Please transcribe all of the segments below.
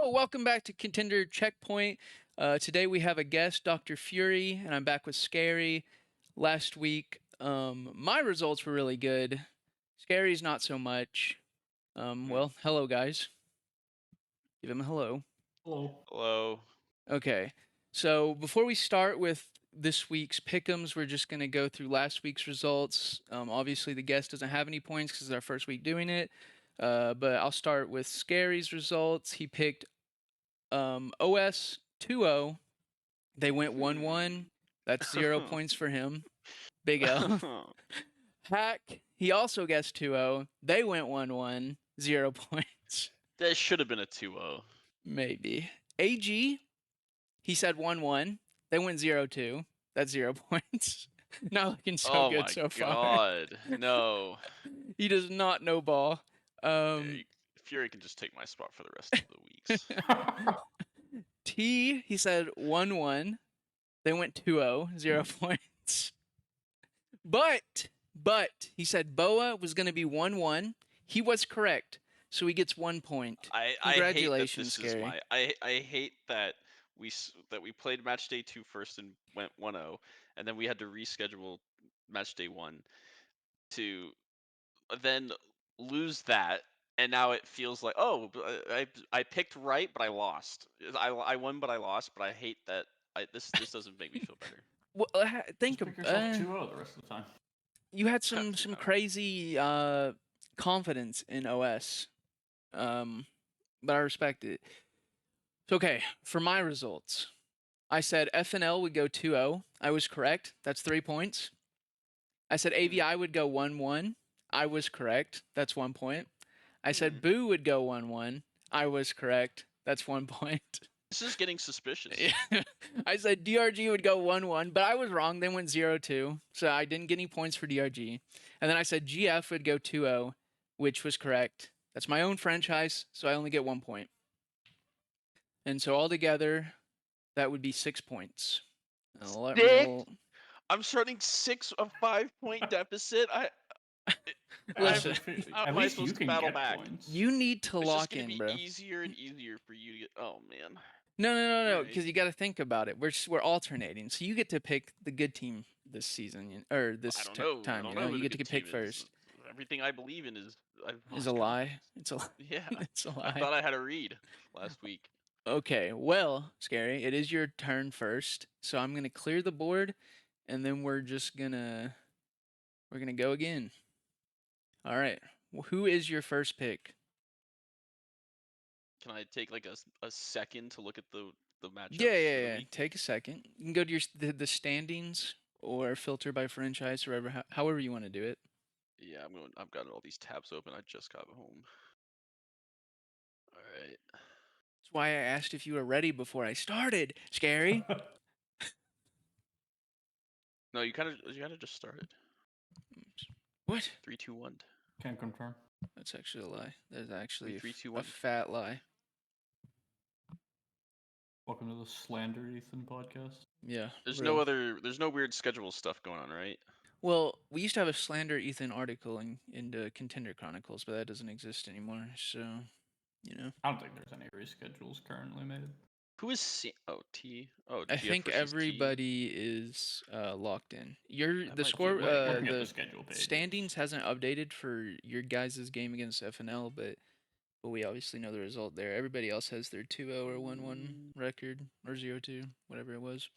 Hello, welcome back to Contender Checkpoint. Today we have a guest, drFURY, and I'm back with Scary. Last week, my results were really good. Scary's not so much. Well, hello guys. Give him a hello. Hello. Hello. Okay, so before we start with this week's pick'ems, we're just gonna go through last week's results. Obviously, the guest doesn't have any points because it's our first week doing it. But I'll start with Scary's results. He picked OS 2-0. They went 1-1. That's 0 points for him. Big L. Hack, he also guessed 2-0. They went 1-1. 0 points. That should have been a 2-0. Maybe. AG, he said 1-1. They went 0-2. That's 0 points. Not looking so good so far. Oh my god, no. He does not know ball. Fury can just take my spot for the rest of the weeks. T, he said 1-1. They went 2-0, 0 points. But he said BOA was going to be 1-1. He was correct, so he gets 1 point. Congratulations, I hate that Scary. I hate that we played match day 2 first and went 1-0, and then we had to reschedule match day 1 to then lose that, and now it feels like, oh, I picked right, but I lost. I won, but I lost. But I hate that. This doesn't make me feel better. Well, think Just pick yourself 2-0 the rest of the time. You had some crazy confidence in OS, but I respect it. So, okay, for my results, I said FNL would go 2-0. I was correct. That's 3 points. I said AVI would go 1-1. I was correct. That's 1 point. I said Boo would go 1-1. I was correct. That's 1 point. This is getting suspicious. I said DRG would go 1-1, but I was wrong. They went 0-2, so I didn't get any points for DRG. And then I said GF would go 2-0, which was correct. That's my own franchise, so I only get 1 point. And so altogether, that would be 6 points. I'm starting 6 a 5-point deficit. Listen, am I supposed to battle back? Points. You need to lock in, bro. bro. It's just gonna be easier and easier for you to get. Oh man. No, because you got to think about it. We're alternating, so you get to pick the good team this season or this time. You get to pick first. Everything I believe in is a lie. It's a yeah. It's a lie. I thought I had a read last week. Okay, well, Scary, it is your turn first, so I'm gonna clear the board, and then we're gonna go again. All right, who is your first pick? Can I take like a second to look at the matchups? Yeah. Take a second. You can go to your the standings or filter by franchise, or however you want to do it. Yeah, I've got all these tabs open. I just got home. All right. That's why I asked if you were ready before I started. Scary. No, you kind of just started. What? 3, 2, 1. Can't confirm. That's actually a lie. That's actually 3, 2, a 1. fat lie. Welcome to the Slander Ethan podcast. Yeah. There's no weird schedule stuff going on, right? Well, we used to have a Slander Ethan article in the Contender Chronicles, but that doesn't exist anymore. So, I don't think there's any reschedules currently made. Who is T? Oh, I GF think versus everybody is locked in. The score, the schedule page. Standings hasn't updated for your guys' game against FNL, but we obviously know the result there. Everybody else has their 2-0 or 1-1 record or 0-2, whatever it was.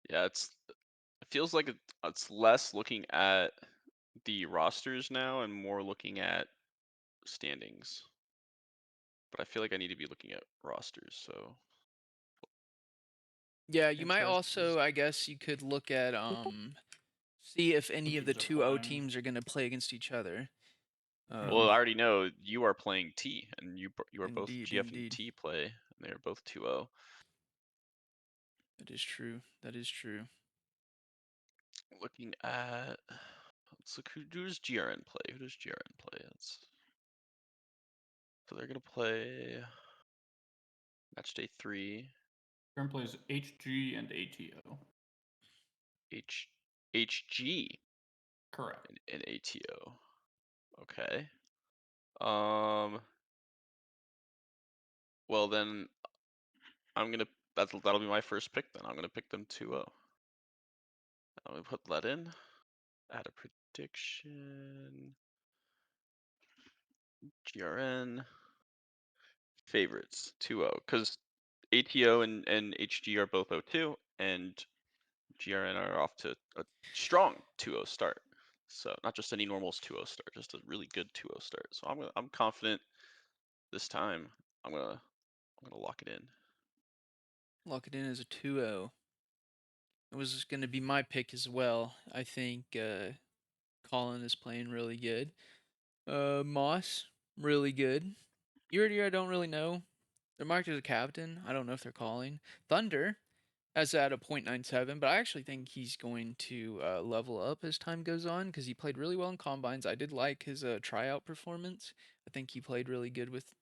Yeah, it feels like it's less looking at the rosters now and more looking at standings. But I feel like I need to be looking at rosters, so. Yeah, you might also, I guess you could look at see if any of the 2-0 teams are going to play against each other. Well, I already know you are playing T, and you are both GF indeed. and T play, and they're both 2-0. That is true. Looking at, let's look, who does GRN play? So they're gonna play match day 3. GRN plays HG and ATO. HG. Correct. And ATO. Okay. Well then, that'll be my first pick. Then I'm gonna pick them 2-0. Let me put that in. Add a prediction. GRN favorites 2-0 because ATO and HG are both 0-2, and GRN are off to a strong 2-0 start. So not just any normal 2-0 start, just a really good 2-0 start. So I'm confident this time. I'm gonna lock it in. Lock it in as a 2-0. It was going to be my pick as well. I think Colin is playing really good. Moss, really good. Yuri, I don't really know. They're marked as a captain. I don't know if they're calling. Thunder has at a .97, but I actually think he's going to level up as time goes on because he played really well in combines. I did like his tryout performance. I think he played really good with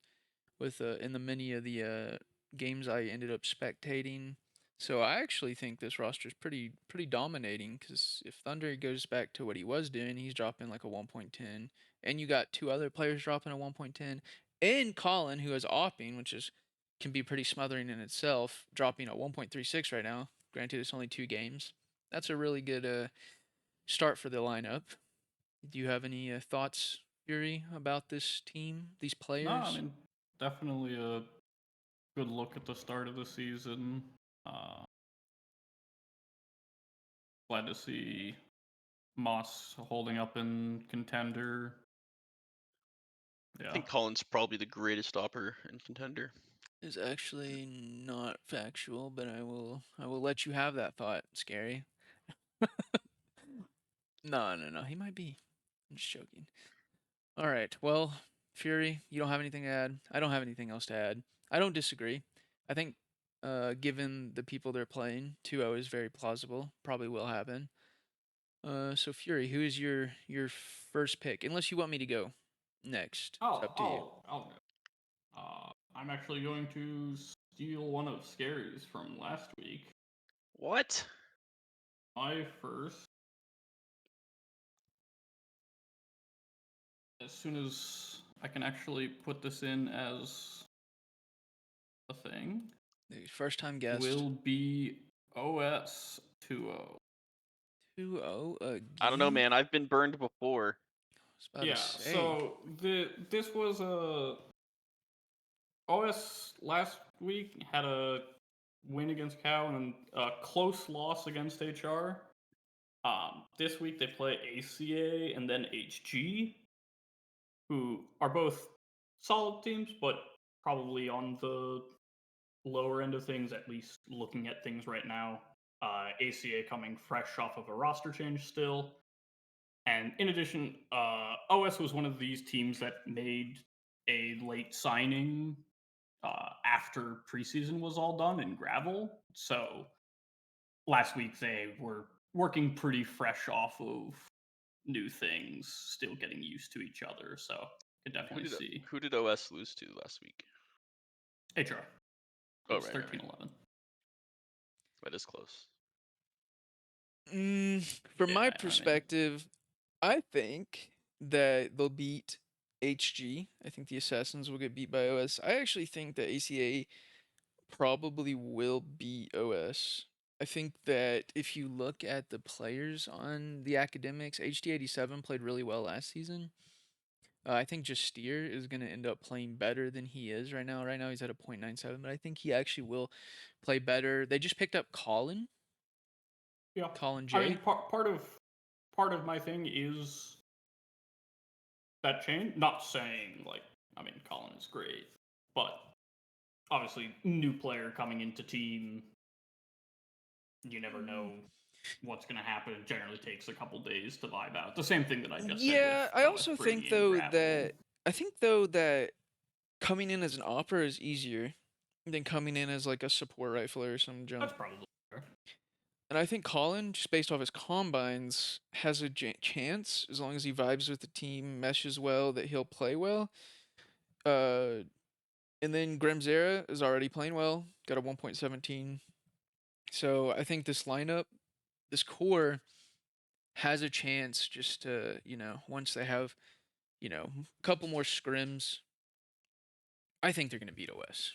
in the many of the games I ended up spectating. So I actually think this roster is pretty dominating because if Thunder goes back to what he was doing, he's dropping like a 1.10, and you got two other players dropping a 1.10, and Colin who is opping, which is can be pretty smothering in itself, dropping a 1.36 right now. Granted, it's only 2 games. That's a really good start for the lineup. Do you have any thoughts, Yuri, about this team, these No, I players? mean, definitely a good look at the start of the season. Glad to see Moss holding up in Contender. I Yeah. think Colin's probably the greatest opper in Contender. Is actually not factual, but I will let you have that thought, Scary. No. He might be. I'm just joking. All right. Well, Fury, you don't have anything to add. I don't have anything else to add. I don't disagree. I think given the people they're playing, 2-0 is very plausible. Probably will happen. So Fury, who is your first pick? Unless you want me to go next. It's up to you. I'll go. I'm actually going to steal one of Scary's from last week. What? My first, as soon as I can actually put this in as a thing, The first time guest. will be OS 2.0. 2-0 I don't know, again. man. I've been burned before. I was about Yeah, to say. so this was a OS last week had a win against Cow and a close loss against HR. This week they play ACA and then HG, who are both solid teams, but probably on the lower end of things, at least looking at things right now. ACA coming fresh off of a roster change still. And in addition, OS was one of these teams that made a late signing after preseason was all done in gravel. So last week they were working pretty fresh off of new things, still getting used to each other. So I could definitely see Who did OS lose to last week? HR. Oh, It's right. 13-11. That is close. From Yeah, my I mean, perspective, I think that they'll beat HG. I think the Assassins will get beat by OS. I actually think that ACA probably will beat OS. I think that if you look at the players on the academics, HD87 played really well last season. I think Justier is going to end up playing better than he is right now. Right now he's at a .97, but I think he actually will play better. They just picked up Colin, yeah. Colin I mean, J. part of my thing is that change. Not saying like, I mean, Colin is great, but obviously, new player coming into team, you never know what's going to happen. It generally takes a couple days to vibe out. The same thing that I just said with Yeah, I also think bringing in though gravel. that coming in as an opera is easier than coming in as like a support rifler or some junk. That's probably fair. And I think Colin, just based off his combines, has a chance as long as he vibes with the team, meshes well, that he'll play well. Uh, and then Grimzera is already playing well, got a 1.17. So I think this lineup, this core, has a chance just to once they have a couple more scrims, I think they're going to beat OS.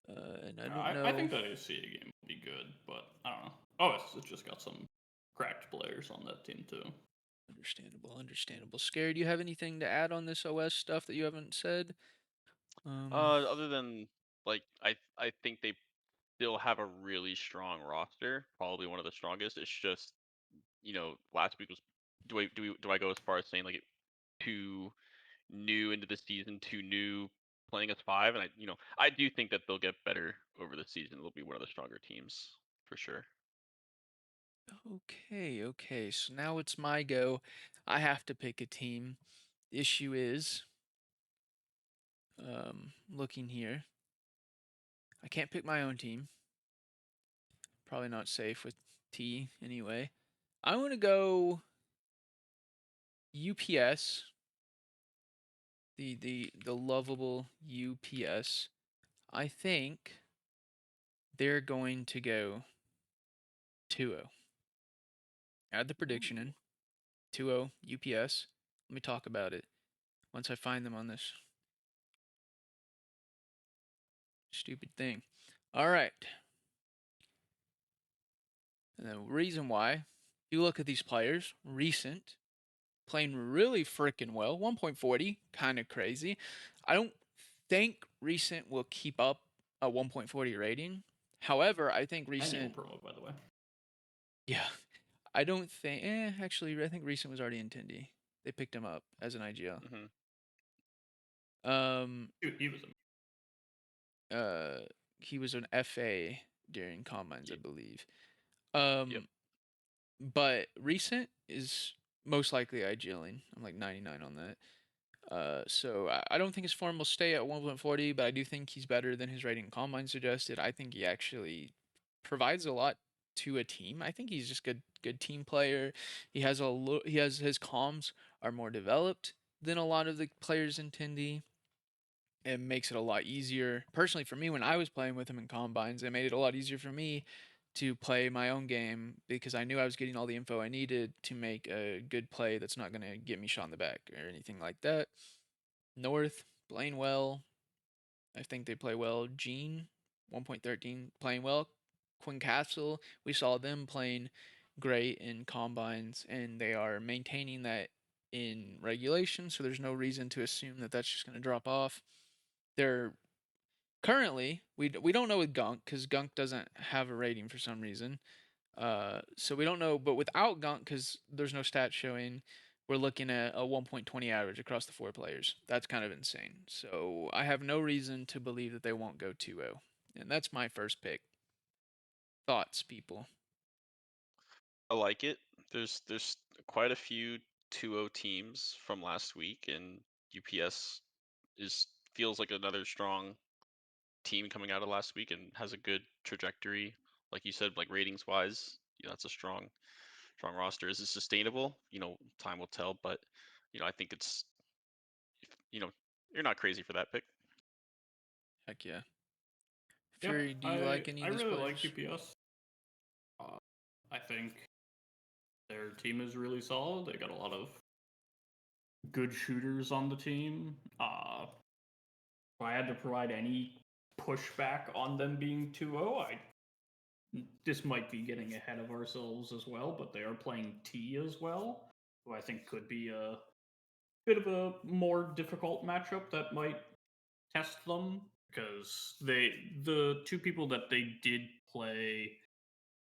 And I don't I think know. that ACA game will be good, but I don't know. OS has just got some cracked players on that team too. Understandable. Scary, do you have anything to add on this OS stuff that you haven't said? Other than like I think they still have a really strong roster, probably one of the strongest. It's just last week was do I go as far as saying like too new into the season, too new playing as five, and I do think that they'll get better over the season. They'll be one of the stronger teams for sure. Okay. So now it's my go. I have to pick a team. The issue is, looking here, I can't pick my own team. Probably not safe with T anyway. I want to go UPS. The lovable UPS. I think they're going to go 2-0. Add the prediction in. 2-0 UPS. Let me talk about it once I find them on this stupid thing. All right. And the reason why, if you look at these players, recent, playing really freaking well. 1.40, kind of crazy. I don't think recent will keep up a 1.40 rating. However, I think Annual recent, promo, by the way. yeah, I don't think, actually, I think recent was already in Tindy. They picked him up as an IGL. Hmm. He was He was an FA during combines, I believe. Yep. But recent is most likely IGLing. I'm like 99 on that. So I don't think his form will stay at 1.40, but I do think he's better than his rating in combine suggested. I think he actually provides a lot to a team. I think he's just good team player. He has his comms are more developed than a lot of the players in Tindy. It makes it a lot easier. Personally, for me, when I was playing with him in combines, it made it a lot easier for me to play my own game because I knew I was getting all the info I needed to make a good play that's not going to get me shot in the back or anything like that. North, playing well. I think they play well. Gene, 1.13, playing well. Quinn Castle, we saw them playing great in combines, and they are maintaining that in regulation, so there's no reason to assume that that's just going to drop off. They're currently, we don't know with Gunk, because Gunk doesn't have a rating for some reason. So we don't know, but without Gunk, because there's no stats showing, we're looking at a 1.20 average across the four players. That's kind of insane. So I have no reason to believe that they won't go 2-0. And that's my first pick. Thoughts, people? I like it. There's quite a few 2-0 teams from last week, and UPS is feels like another strong team coming out of last week and has a good trajectory. Like you said, like ratings wise, that's a strong roster. Is it sustainable? Time will tell, but I think it's you know you're not crazy for that pick. Heck yeah. Yep, Fury, do you like any I of these really like players? UPS. I think their team is really solid. They got a lot of good shooters on the team. If I had to provide any pushback on them being 2-0, this might be getting ahead of ourselves as well, but they are playing T as well, who I think could be a bit of a more difficult matchup that might test them because the two people that they did play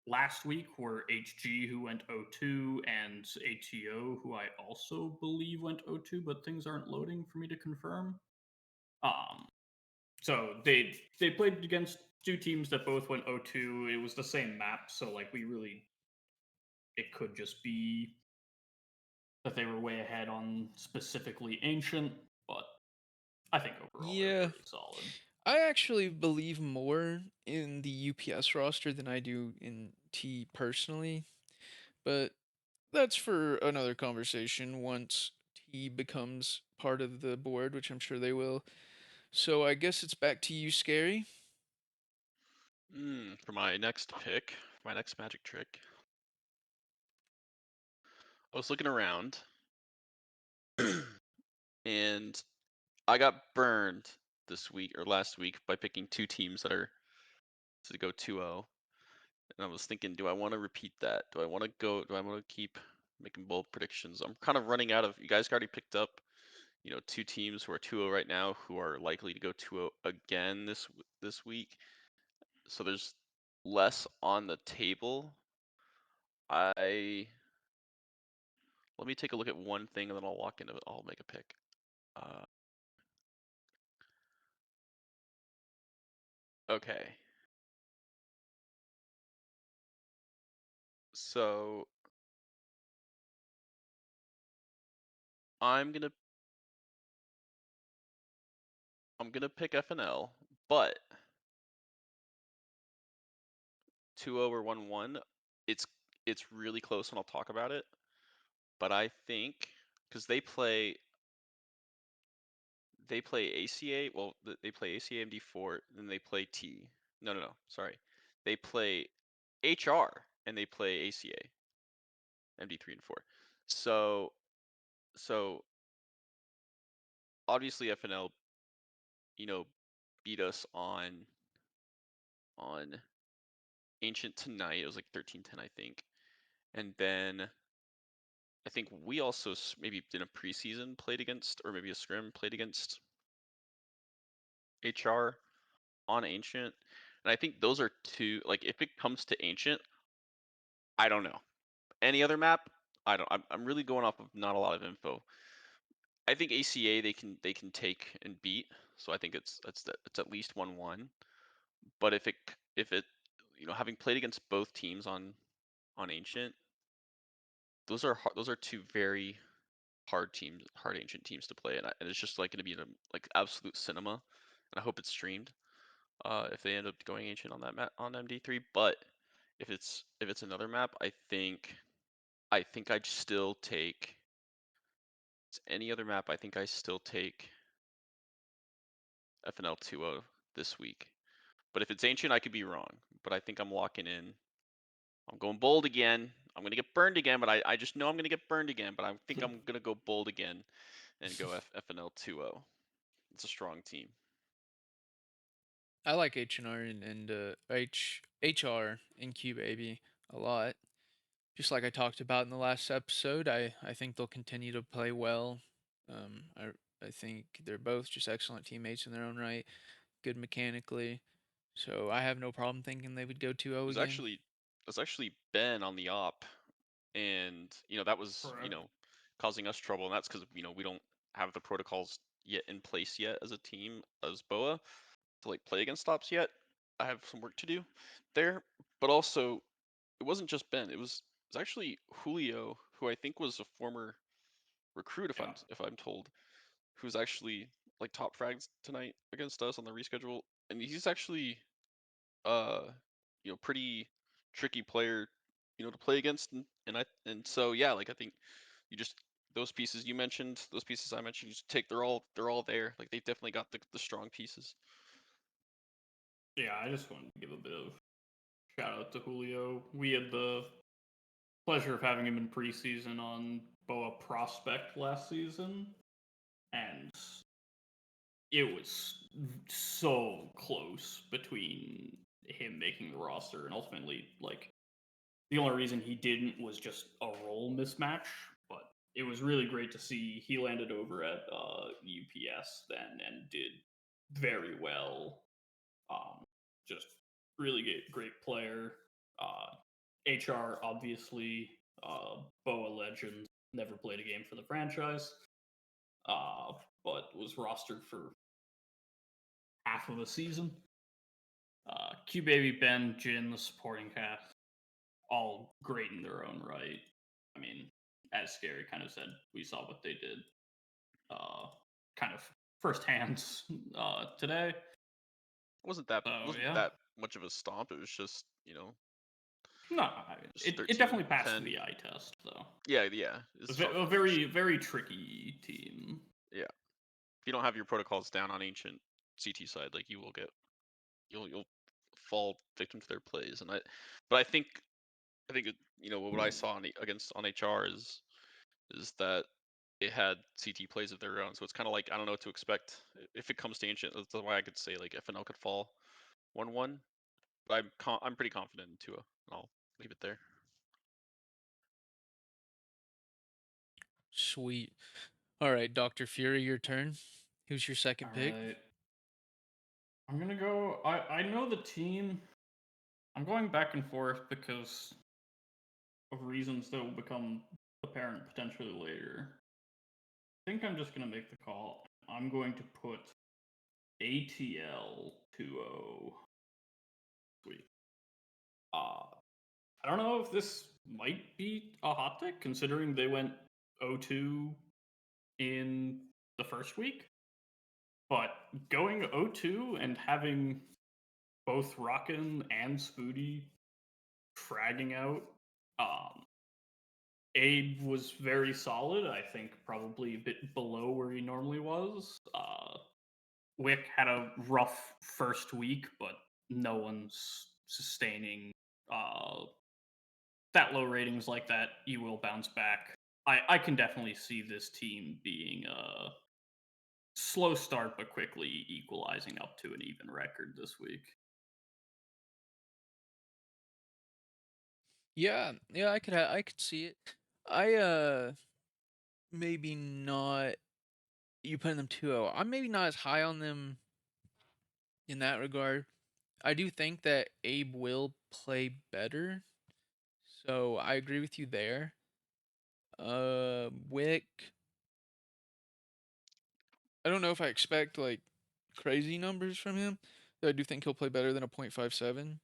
last week were HG, who went 0-2, and ATO, who I also believe went 0-2, but things aren't loading for me to confirm. Um, so they played against two teams that both went 0-2. It was the same map, so like it could just be that they were way ahead on specifically Ancient, but I think overall they're Yeah, pretty solid. I actually believe more in the UPS roster than I do in T personally, but that's for another conversation once T becomes part of the board, which I'm sure they will. So I guess it's back to you, Scary. For my next pick, my next magic trick, I was looking around and I got burned this week or last week by picking two teams that are to go 2-0. And I was thinking, do I want to repeat that? Do I want to keep making bold predictions? I'm kind of running out of. You guys already picked up, two teams who are 2-0 right now who are likely to go 2-0 again this week. So there's less on the table. Let me take a look at one thing and then I'll walk into it. I'll make a pick. Okay. So I'm gonna pick FNL, but 2-0 or 1-1, it's really close and I'll talk about it. But I think because they play ACA, well they play ACA MD4, then they play T. No, sorry. They play HR and they play ACA MD3 and 4. So obviously FNL, beat us on Ancient tonight. It was like 13-10, I think. And then I think we also maybe in a preseason played against, or maybe a scrim played against HR on Ancient. And I think those are two, like if it comes to Ancient, I don't know. Any other map, I don't. I'm really going off of not a lot of info. I think ACA they can take and beat. So I think it's at least 1-1. But if it having played against both teams on Ancient, those are two very hard Ancient teams to play, and it's just like going to be like absolute cinema. And I hope it's streamed. If they end up going Ancient on that map on MD3, but if it's another map, I think I'd still take. It's any other map, I think I still take FNL 2-0 this week. But if it's Ancient, I could be wrong. But I think I'm locking in. I'm going bold again. I'm going to get burned again, but I just know I'm going to get burned again. But I think I'm going to go bold again and go FNL 2-0. It's a strong team. I like H&R and HR and Q Baby a lot. Just like I talked about in the last episode, I think they'll continue to play well. I think they're both just excellent teammates in their own right, good mechanically. So I have no problem thinking they would go 2-0 It again. was actually Ben on the op, and that was Correct. causing us trouble, and that's because we don't have the protocols yet in place yet as a team as BOA to like play against stops yet. I have some work to do there, but also it wasn't just Ben. It was actually Julio, who I think was a former recruit, if I'm told, who's actually like top frags tonight against us on the reschedule, and he's actually pretty tricky player, to play against, and so yeah, like I think you just those pieces you mentioned, those pieces I mentioned, you just take they're all there. Like they definitely got the strong pieces. Yeah, I just wanted to give a bit of shout out to Julio. We had the pleasure of having him in preseason on BOA Prospect last season, and it was so close between him making the roster and ultimately, like, the only reason he didn't was just a role mismatch. But it was really great to see he landed over at UPS then and did very well. Just really great player. HR obviously, BOA legend, never played a game for the franchise, but was rostered for half of a season. Q Baby, Ben, Jin, the supporting cast, all great in their own right. I mean, as Scary kind of said, we saw what they did, kind of firsthand today. Wasn't that Yeah. that much of a stomp? It was just No, I mean, just it definitely 13, passed 10. the eye test, though. Yeah, it's tough. A very, very tricky team. Yeah, if you don't have your protocols down on Ancient CT side, like you will get you'll fall victim to their plays, but I think what I saw against on HR is that they had CT plays of their own, so it's kind of like I don't know what to expect if it comes to ancient. That's why I could say like FNL could fall 1-1, but I'm pretty confident in Tua. I'll leave it there. Sweet. All right, drFURY, your turn. Who's your second pick? Alright. I'm gonna go. I know the team. I'm going back and forth because of reasons that will become apparent potentially later. I think I'm just gonna make the call. I'm going to put ATL 2-0. Sweet. I don't know if this might be a hot take considering they went 0-2 in the first week. But going 0-2 and having both Rockin' and Spooty fragging out, Abe was very solid. I think probably a bit below where he normally was. Wick had a rough first week, but no one's sustaining that low ratings like that. You will bounce back. I can definitely see this team being a slow start, but quickly equalizing up to an even record this week. Yeah, I could see it. Maybe not. You putting them 2-0. I'm maybe not as high on them in that regard. I do think that Abe will play better, so I agree with you there. Wick. I don't know if I expect like crazy numbers from him. But I do think he'll play better than a .57.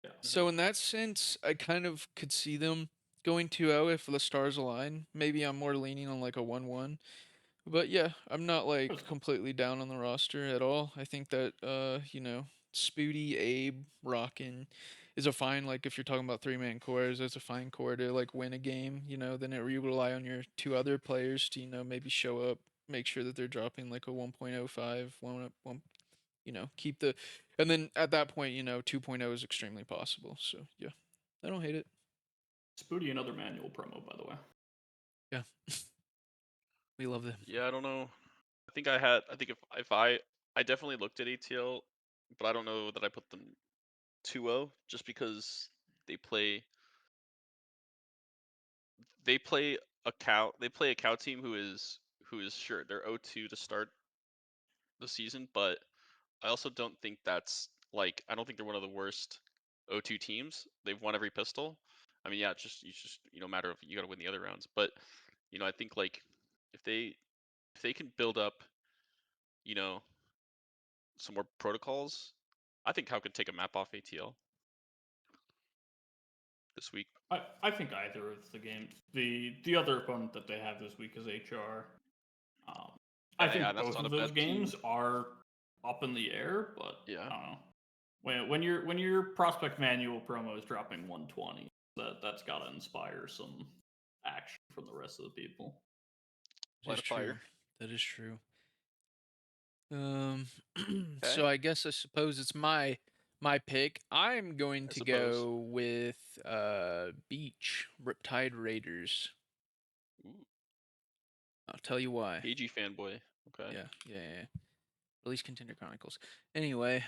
Yeah. So in that sense, I kind of could see them going 2-0 if the stars align. Maybe I'm more leaning on like a 1-1. But yeah, I'm not like completely down on the roster at all. I think that Spooty, Abe, Rockin' is a fine, like if you're talking about three-man cores, that's a fine core to like win a game, then you rely on your two other players to, maybe show up, make sure that they're dropping like a 1.05, keep the and then at that point, 2.0 is extremely possible. So, yeah. I don't hate it. Spooty, another manual promo, by the way. Yeah. We love them. Yeah, I don't know. I think if I definitely looked at ATL, but I don't know that I put them 2-0 just because they play a cow team who is sure they're 0-2 to start the season, but I also don't think that's like I don't think they're one of the worst 0-2 teams. They've won every pistol. I mean, yeah, it's just matter of you got to win the other rounds, but I think like if they can build up, you know, some more protocols, I think Cow could take a map off ATL this week. I think either of the games. The other opponent that they have this week is HR. I Yeah, think that's both not a of those bad games team. are up in the air, but Yeah. I don't know. When your prospect manual promo is dropping 120, that's got to inspire some action from the rest of the people. That Light is a true. fire. That is true. Okay. So I suppose it's my pick. I'm going I to suppose. go with Beach Riptide Raiders. Ooh, I'll tell you why. AG fanboy. Okay. Yeah. Release Contender Chronicles. Anyway,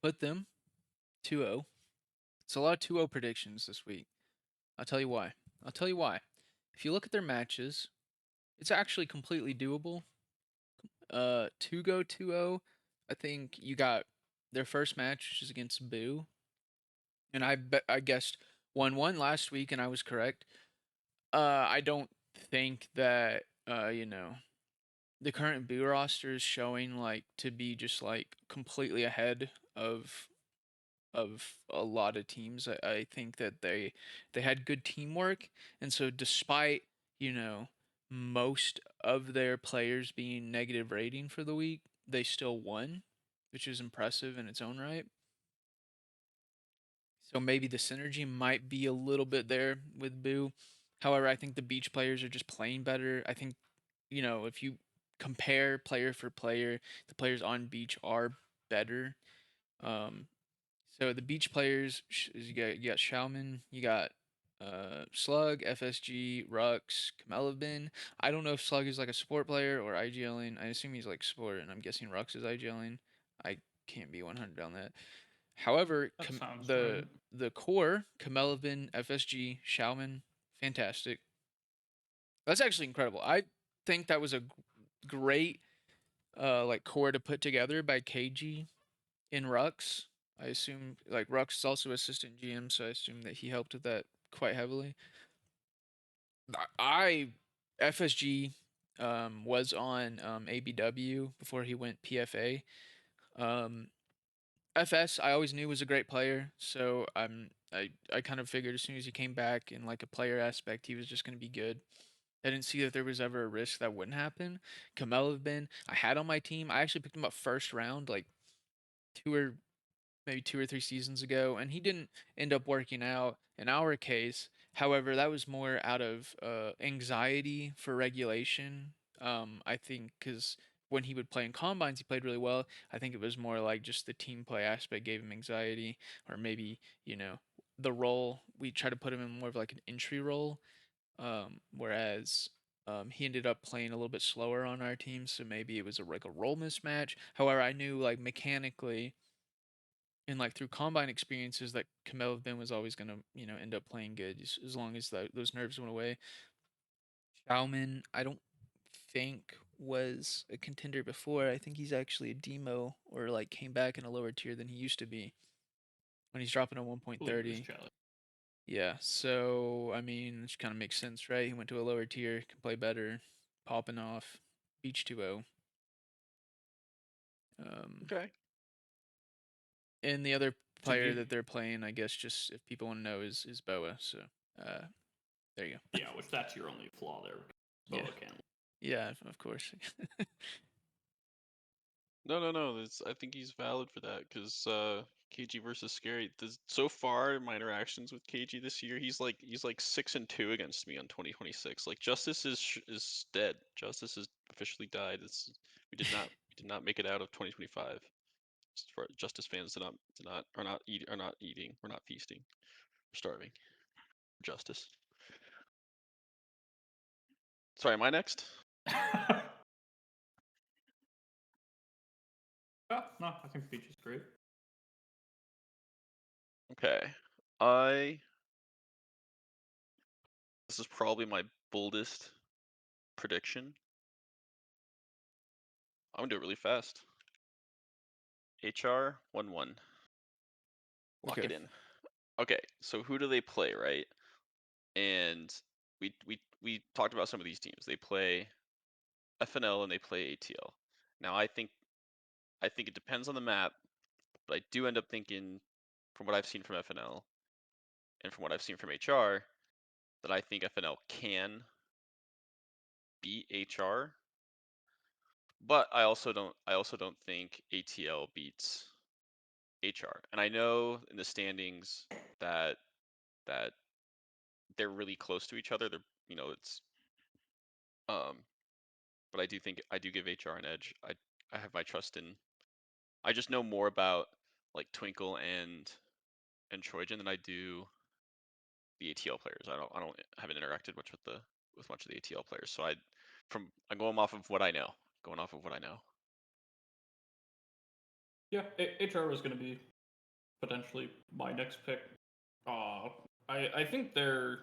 put them 2-0. It's a lot of 2-0 predictions this week. I'll tell you why. If you look at their matches, it's actually completely doable. To go 2-0, I think you got their first match, which is against Boo, and I guessed 1-1 last week, and I was correct. I don't think that the current Boo roster is showing like to be just like completely ahead of a lot of teams. I think that they had good teamwork, and so despite most of their players being negative rating for the week, they still won, which is impressive in its own right. So maybe the synergy might be a little bit there with Boo. However, I think the Beach players are just playing better. I think if you compare player for player, the players on Beach are better. Um, so the Beach players, you got Schauman, you got Slug, FSG, Rux, Camelvin. I don't know if Slug is like a support player or IGLing. I assume he's like support, and I'm guessing Rux is IGLing. I can't be 100 on that. However, That sounds the right. the core, Camelvin, FSG, Xiaoman, fantastic. That's actually incredible. I think that was a great like core to put together by KG in Rux. I assume like Rux is also assistant GM, so I assume that he helped with that quite heavily. I FSG was on ABW before he went PFA. Um, FS I always knew was a great player, so I kind of figured as soon as he came back in like a player aspect, he was just going to be good. I didn't see that there was ever a risk that wouldn't happen. Kamel have been I had on my team. I actually picked him up first round, like two or maybe 2 or 3 seasons ago, and he didn't end up working out in our case. However, that was more out of anxiety for regulation. I think because when he would play in combines, he played really well. I think it was more like just the team play aspect gave him anxiety, or maybe the role we try to put him in more of like an entry role, whereas he ended up playing a little bit slower on our team, so maybe it was like a role mismatch. However, I knew like mechanically and like through combine experiences that Kamel Ben was always gonna end up playing good as long as those nerves went away. Xiaoman, I don't think was a contender before. I think he's actually a demo or like came back in a lower tier than he used to be when he's dropping a I believe it was 1.30. Jelly. Yeah, so I mean, it kind of makes sense, right? He went to a lower tier, can play better, popping off, Beach 2-0. Okay. And the other To player give, that they're playing, I guess, just if people want to know, is BOA. So uh, there you go. yeah, which that's your only flaw there. Yeah. Boa can't. Yeah, of course. No. I think he's valid for that because KG versus Scary. So far, my interactions with KG this year, he's like 6-2 against me on 2026. Like Justice is dead. Justice has officially died. We did not make it out of 2025. Justice fans are not eating. We're not feasting. We're starving. Justice. Sorry, am I next? Yeah, no, I think Peach is great. Okay. This is probably my boldest prediction. I'm gonna do it really fast. HR 1-1. Lock Okay. it in. Okay, so who do they play, right? And we talked about some of these teams. They play FNL and they play ATL. Now I think it depends on the map, but I do end up thinking, from what I've seen from FNL and from what I've seen from HR, that I think FNL can beat HR. But I also don't think ATL beats HR. And I know in the standings that that they're really close to each other. It's um but I do give HR an edge. I have my trust in. I just know more about like Twinkle and Trojan than I do the ATL players. I haven't interacted much with much of the ATL players. So I'm going off of what I know. Going off of what I know. Yeah, HR was going to be potentially my next pick. I think their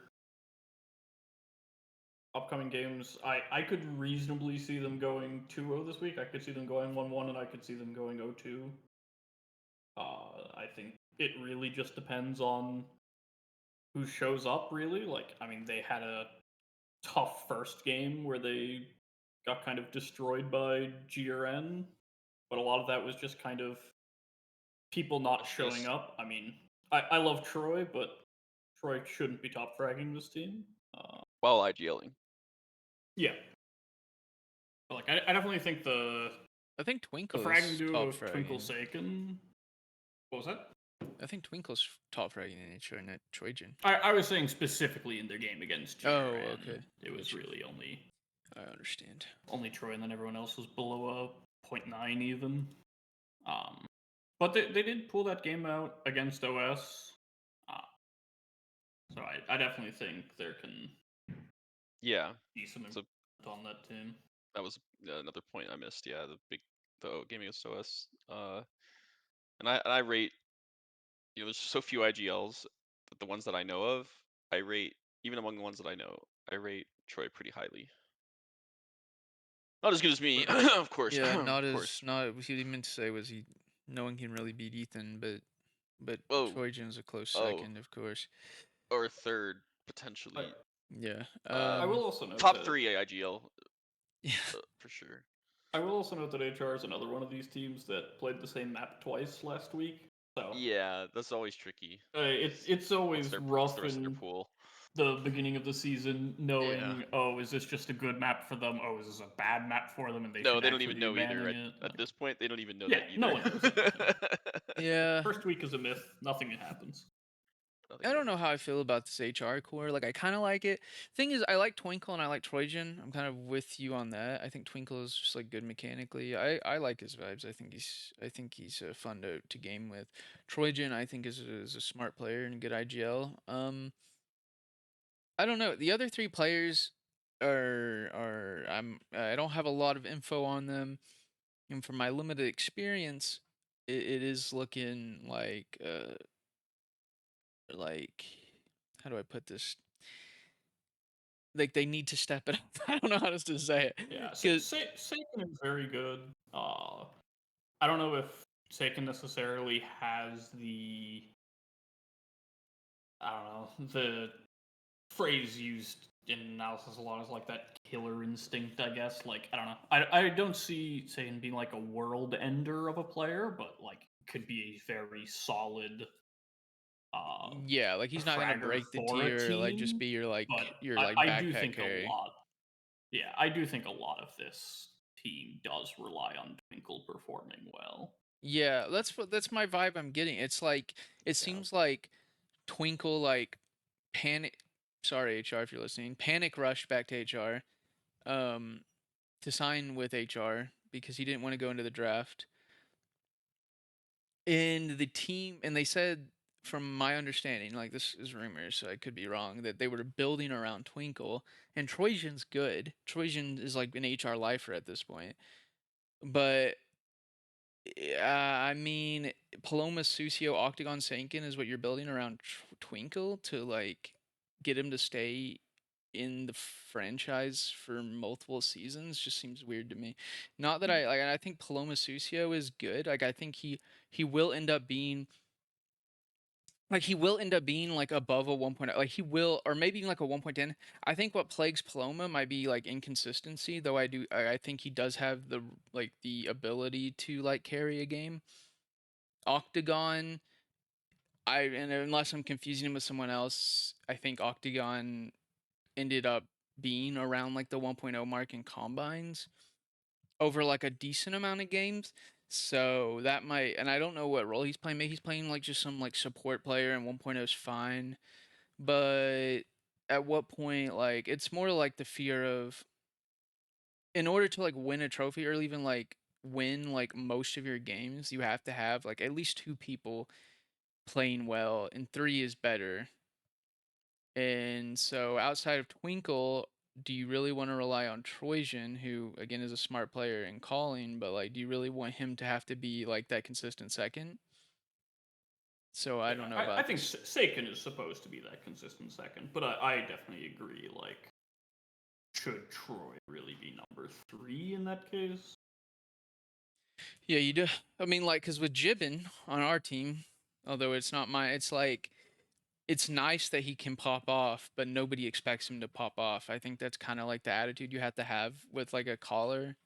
upcoming games, I could reasonably see them going 2-0 this week. I could see them going 1-1, and I could see them going 0-2. I think it really just depends on who shows up, really. Like, I mean, they had a tough first game where they got kind of destroyed by GRN, but a lot of that was just kind of people not showing Toughness. up. I mean, I love Troy, but Troy shouldn't be top fragging this team. While IGLing. Yeah, but like I definitely think I think the Twinkle fragging is duo top of Twinkle fragging. Saken. What was that? I think Twinkle's top fragging in HR, not Trojan. I was saying specifically in their game against GRN. Oh, okay. It was Gotcha. really I understand. only Troy, and then everyone else was below a 0.9 even. Um, but they did pull that game out against OS. Uh, So I definitely think there can Yeah, be some so improvement on that team. that was another point I missed. Yeah, the game against OS. And I rate, there's so few IGLs, but the ones that I know of, I rate, even among the ones that I know, I rate Troy pretty highly. Not as good as me, of course. Yeah, Of course. not what he meant to say was no one can really beat Ethan, but Oh, Trojan's a close oh, second, of course. or third I, potentially. Yeah. I will also note Top that 3 IGL Yeah. for sure. I will also note that HR is another one of these teams that played the same map twice last week. So Yeah, that's always tricky. it's What's always the rough rest of their in pool? the beginning of the season knowing, Yeah. oh, is this just a good map for them? Oh, is this a bad map for them and they No, should they don't actually even be know either. abandoning At, it? at Like, this point, they don't even know yeah, that no either. one knows it. Yeah. First week is a myth. Nothing happens. Nothing I don't good. know how I feel about this HR core. Like I kind of like it. Thing is, I like Twinkle and I like Trojan. I'm kind of with you on that. I think Twinkle is just like good mechanically. I like his vibes. I think he's fun to game with. Trojan I think is a smart player and good IGL. I don't know. The other three players I don't have a lot of info on them, and from my limited experience, it is looking like how do I put this? Like they need to step it up. I don't know how else to say it. Yeah, 'Cause- Seiken is very good. I don't know if Seiken necessarily has the I don't know the phrase used in analysis a lot is like that killer instinct. I guess like I don't know. I don't see Seiken being like a world ender of a player, but like could be a very solid yeah, like he's not gonna fragger break the for a tier. Like just team. be But your I do backpack think a carry. lot. Yeah, I do think a lot of this team does rely on Twinkle performing well. Yeah, that's my vibe I'm getting. It's like it Yeah. seems like Twinkle like panic. Sorry, HR, if you're listening. Panic rushed back to HR, to sign with HR because he didn't want to go into the draft. And the team, and they said, from my understanding, like this is rumors, so I could be wrong, that they were building around Twinkle. And Trojan's good. Trojan is like an HR lifer at this point. But I mean, Paloma, Susio, Octagon, Sankin is what you're building around Twinkle to like get him to stay in the franchise for multiple seasons. Just seems weird to me. Not that I think Paloma Susio is good. Like I think he will end up being like above a 1.0, like he will, or maybe even like a 1.10. I think what plagues Paloma might be like inconsistency, though I think he does have the ability to like carry a game. Octagon, and unless I'm confusing him with someone else, I think Octagon ended up being around like the 1.0 mark in combines over like a decent amount of games. So that might, and I don't know what role he's playing. Maybe he's playing like just some like support player, and 1.0 is fine. But at what point, like, it's more like the fear of, in order to like win a trophy or even like win like most of your games, you have to have like at least two people playing well, and three is better. And so outside of Twinkle, do you really want to rely on Trojan, who again is a smart player in calling, but like do you really want him to have to be like that consistent second? So I Yeah, don't know I about think this. Seiken is supposed to be that consistent second, but I definitely agree. Like, should Troy really be number 3 in that case? Yeah, you do. I mean, like, because with Jibbin on our team, although it's not mine, it's like it's nice that he can pop off, but nobody expects him to pop off. I think that's kind of like the attitude you have to have with like a caller.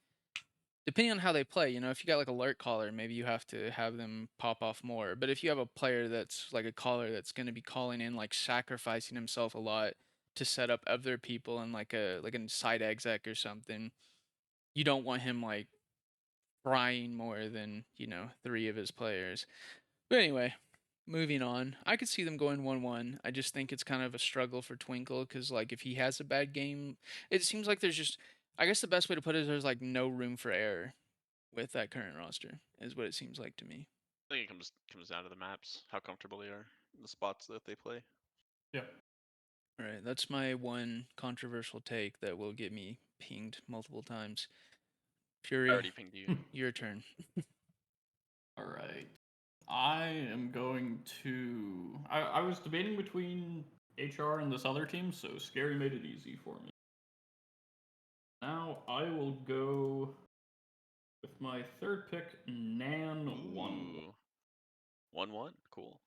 Depending on how they play, if you got like a alert caller, maybe you have to have them pop off more. But if you have a player that's like a caller that's going to be calling in, like sacrificing himself a lot to set up other people in like a side exec or something, you don't want him like frying more than three of his players. But anyway, moving on. I could see them going 1-1. I just think it's kind of a struggle for Twinkle because, like, if he has a bad game, it seems like there's just. I guess the best way to put it is there's like no room for error with that current roster, is what it seems like to me. I think it comes down to the maps, how comfortable they are, the spots that they play. Yeah. All right, that's my one controversial take that will get me pinged multiple times. I Fury, already pinged you. your turn. All right. I am going to. I was debating between HR and this other team, so Scary made it easy for me. Now I will go with my third pick, Nan 1. Ooh. 1-1? Cool.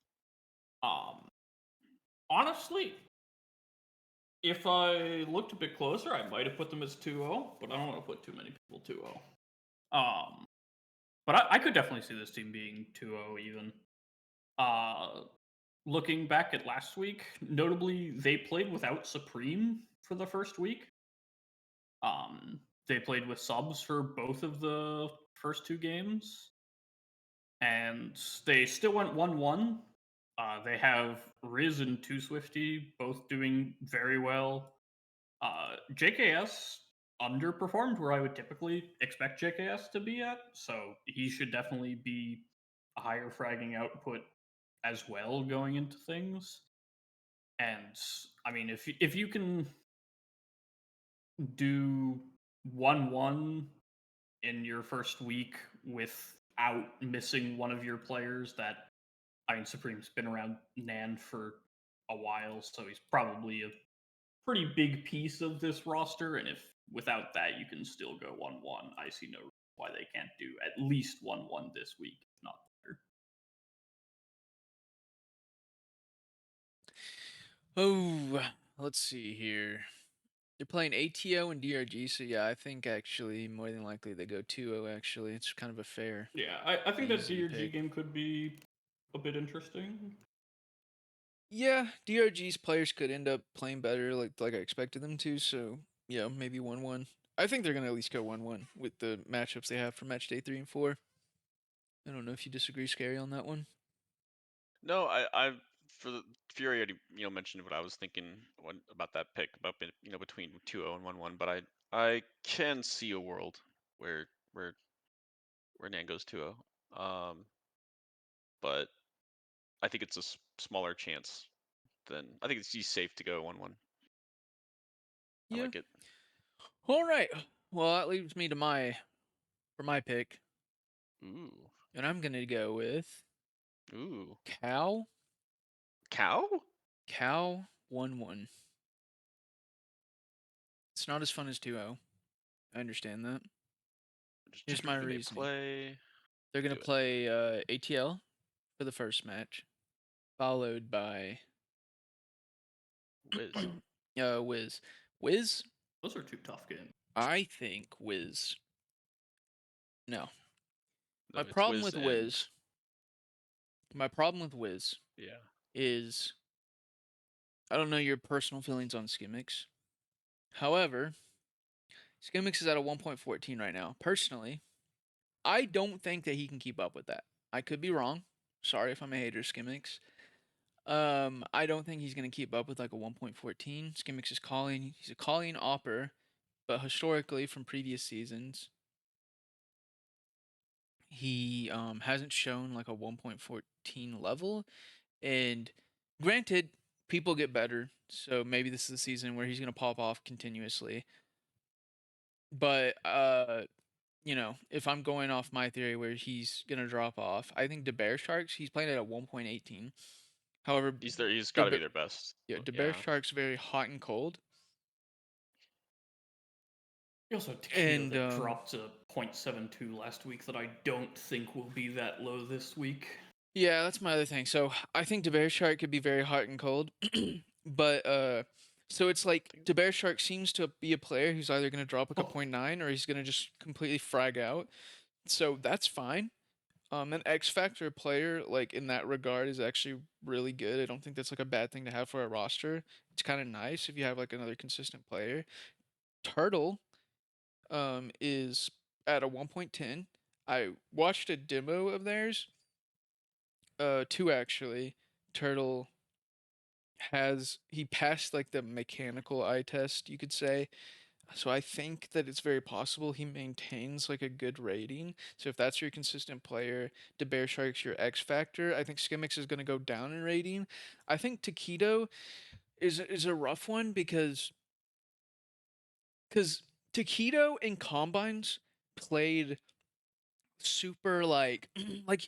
Honestly, if I looked a bit closer, I might have put them as 2-0, but I don't want to put too many people 2-0. But I could definitely see this team being 2-0 even. Looking back at last week, notably, they played without Supreme for the first week. They played with subs for both of the first two games, and they still went 1-1. They have Riz and 2Swifty both doing very well. JKS underperformed where I would typically expect JKS to be at, so he should definitely be a higher fragging output as well going into things. And I mean, if you can do 1-1 in your first week without missing one of your players, that I mean, Supreme's been around Nan for a while, so he's probably a pretty big piece of this roster. And if without that you can still go 1-1, I see no reason why they can't do at least 1-1 this week, if not better. Oh, let's see here. They're playing ATO and DRG, so yeah, I think actually more than likely they go 2-0 actually. It's kind of a fair. Yeah, I think that Easy DRG pick. game could be a bit interesting. Yeah, DRG's players could end up playing better like I expected them to, so yeah, maybe 1-1. I think they're going to at least go 1-1 with the matchups they have for match day 3 and 4. I don't know if you disagree, Scary, on that one. No, I for the Fury already mentioned what I was thinking about that pick about between 2-0 and 1-1, but I can see a world where where Nan goes 2-0. But I think it's a smaller chance than I think it's safe to go 1-1. I Yeah. like it. All right. Well, that leaves me to for my pick, Ooh. and I'm going to go with Ooh. Cow Cow? 1-1. It's not as fun as 2-0. I understand that. Here's my Who they reasoning. play? They're going Do to it. play ATL for the first match, followed by Wiz. Wiz. Wiz? Those are two tough games. I think Wiz. No. No, My it's problem Wiz with and Wiz. My problem with Wiz yeah. is I don't know your personal feelings on Skimmix. However, Skimmix is at a 1.14 right now. Personally, I don't think that he can keep up with that. I could be wrong. Sorry if I'm a hater, Skimmix. I don't think he's gonna keep up with like a 1.14. Skimmix is calling. He's a calling opper, but historically from previous seasons, he hasn't shown like a 1.14 level. And granted, people get better, so maybe this is a season where he's gonna pop off continuously. But if I'm going off my theory where he's gonna drop off, I think the Bear Sharks he's playing at a 1.18. However, He's there. He's got to be the their best. yeah, But the Bear yeah. Sharks very hot and cold, You also have Taquito and that dropped to 0.72 last week that I don't think will be that low this week. yeah, that's my other thing. So I think the Bear Shark could be very hot and cold, but so it's like the Bear Shark seems to be a player who's either gonna drop like a Oh, 0.9 or he's gonna just completely frag out. So that's fine. An X Factor player, like in that regard, is actually really good. I don't think that's like a bad thing to have for a roster. It's kind of nice if you have like another consistent player. Turtle, is at a 1.10. I watched a demo of theirs. Two actually. Turtle he passed like the mechanical eye test, you could say. So I think that it's very possible he maintains like a good rating. So if that's your consistent player, the Bear Sharks your X factor. I think Skimmix is going to go down in rating. I think Taquito is a rough one because Taquito in combines played super like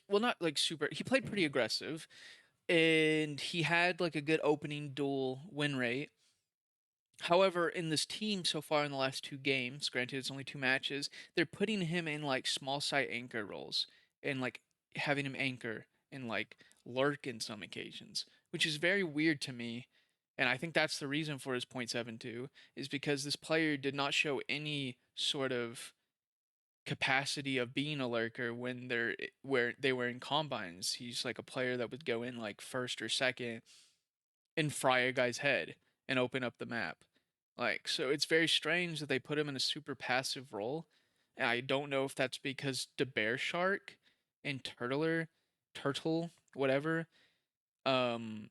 well not like super he played pretty aggressive and he had like a good opening duel win rate. However, in this team so far in the last 2 games, granted it's only 2 matches, they're putting him in like small site anchor roles and like having him anchor and like lurk in some occasions, which is very weird to me. And I think that's the reason for his .72 is because this player did not show any sort of capacity of being a lurker when they were in combines. He's like a player that would go in like first or second and fry a guy's head and open up the map. Like, so it's very strange that they put him in a super passive role. And I don't know if that's because the Bear Shark and Turtle, whatever, um,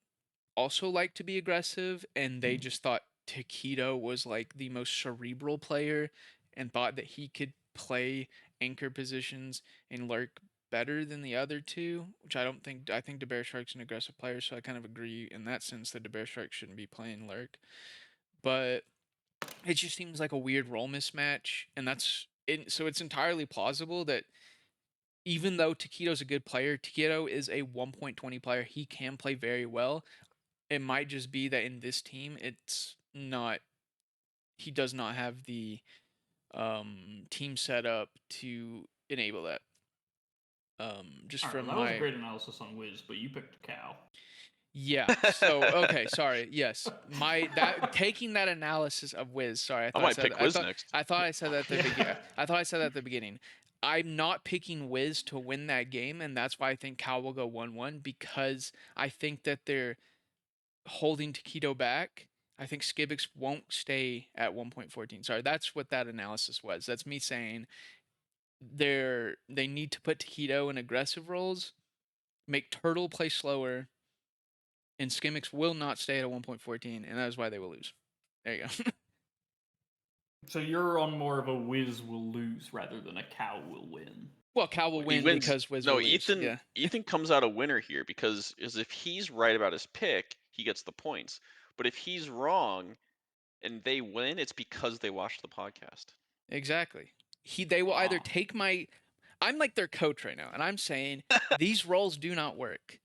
also like to be aggressive, and they just thought Taquito was like the most cerebral player and thought that he could play anchor positions and lurk better than the other two, which I don't think. I think the Bear Shark's an aggressive player, so I kind of agree in that sense that the Bear Shark shouldn't be playing lurk. But it just seems like a weird role mismatch, and that's it. So it's entirely plausible that even though Taquito's a good player, Taquito is a 1.20 player. He can play very well. It might just be that in this team, it's not. He does not have the team set up to enable that. Just All right, from well, that was a my great analysis on Wiz, but you picked Cow. yeah. So okay, sorry. Yes, my that taking that analysis of Wiz. Sorry, I might pick Wiz next. I thought I said that at the Yeah. I thought I said that at the beginning. I'm not picking Wiz to win that game, and that's why I think Cal will go 1-1 because I think that they're holding Taquito back. I think Skibix won't stay at 1.14. Sorry, that's what that analysis was. That's me saying they need to put Taquito in aggressive roles, make Turtle play slower, and Skimmix will not stay at a 1.14, and that is why they will lose. There you go. So you're on more of a Wiz will lose rather than a Cow will win. Well, Cal will He win wins. because Wiz No, will lose. Ethan. Yeah, Ethan comes out a winner here because if he's right about his pick, he gets the points. But if he's wrong and they win, it's because they watched the podcast. exactly. They will either take my. I'm like their coach right now, and I'm saying these roles do not work.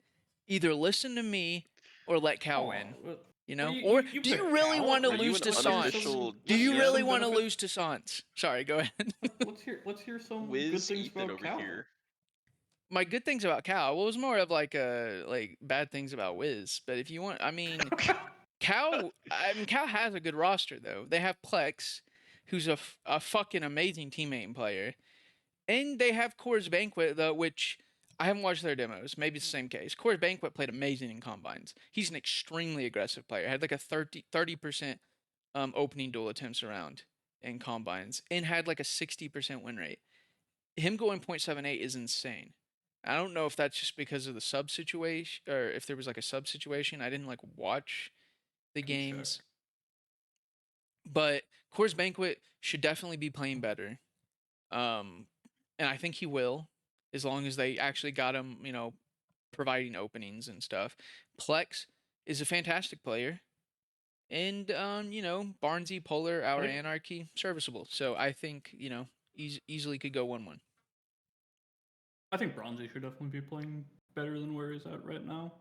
Either listen to me or let Cal win. You know, or you do you picked really Cal. want to Are you lose an to Sans? unofficial Do you really GM? want to lose to Sans? Sorry, go ahead. Let's hear some good Wiz things Ethan about over Cal. here. My good things about Cal. Well, it was more of like bad things about Wiz. But if you want, I mean, Cal has a good roster though. They have Plex, who's a fucking amazing teammate and player, and they have Coors Banquet though, which I haven't watched their demos. Maybe it's the same case. Coors Banquet played amazing in combines. He's an extremely aggressive player. Had like a 30% opening duel attempts around in combines, and had like a 60% win rate. Him going .78 is insane. I don't know if that's just because of the sub situation or if there was like a sub situation. I didn't like watch the games, but Coors Banquet should definitely be playing better. Um, and I think he will, as long as they actually got him, providing openings and stuff. Plex is a fantastic player, and Barnesy, Polar, I Our think Anarchy, serviceable. So I think easily could go 1-1. I think Bronzy should definitely be playing better than where he's at right now.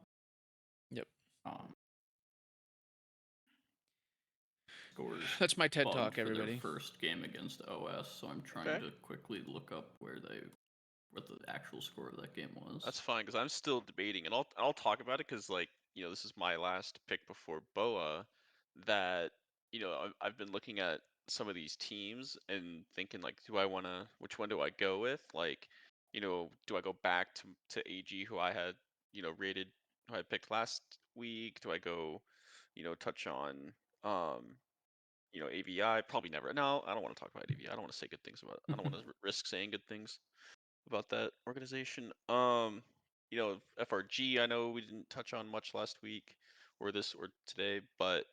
Yep, Scores that's my TED bugged talk, for their everybody. first game against OS, so I'm trying to quickly look up what the actual score of that game was. That's fine because I'm still debating, and I'll talk about it because this is my last pick before BOA. That I've been looking at some of these teams and thinking like, which one do I go with? Like, do I go back to AG who I had rated, who I picked last week? Do I go, touch on AVI? Probably never. No, I don't want to talk about AVI. I don't want to say good things about it. I don't want to risk saying good things about that organization. FRG, I know we didn't touch on much last week or today, but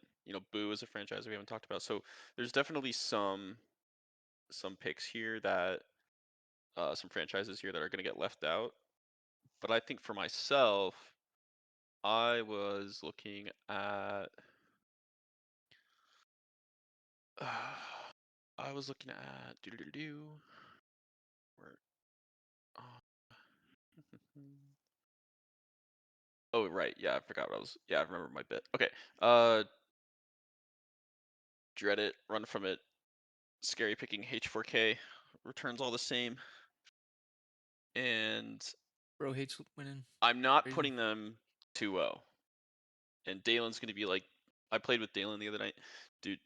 Boo is a franchise we haven't talked about. So there's definitely some picks here that some franchises here that are going to get left out. But I think for myself, I was looking at I was looking at where. Oh right, yeah, I forgot what I was. Yeah, I remember my bit. Okay, dread it, run from it. Scary picking H4K, returns all the same, and Bro hates winning. I'm not Crazy. putting them 2-0. And Dalen's gonna be like, I played with Dalen the other night, dude.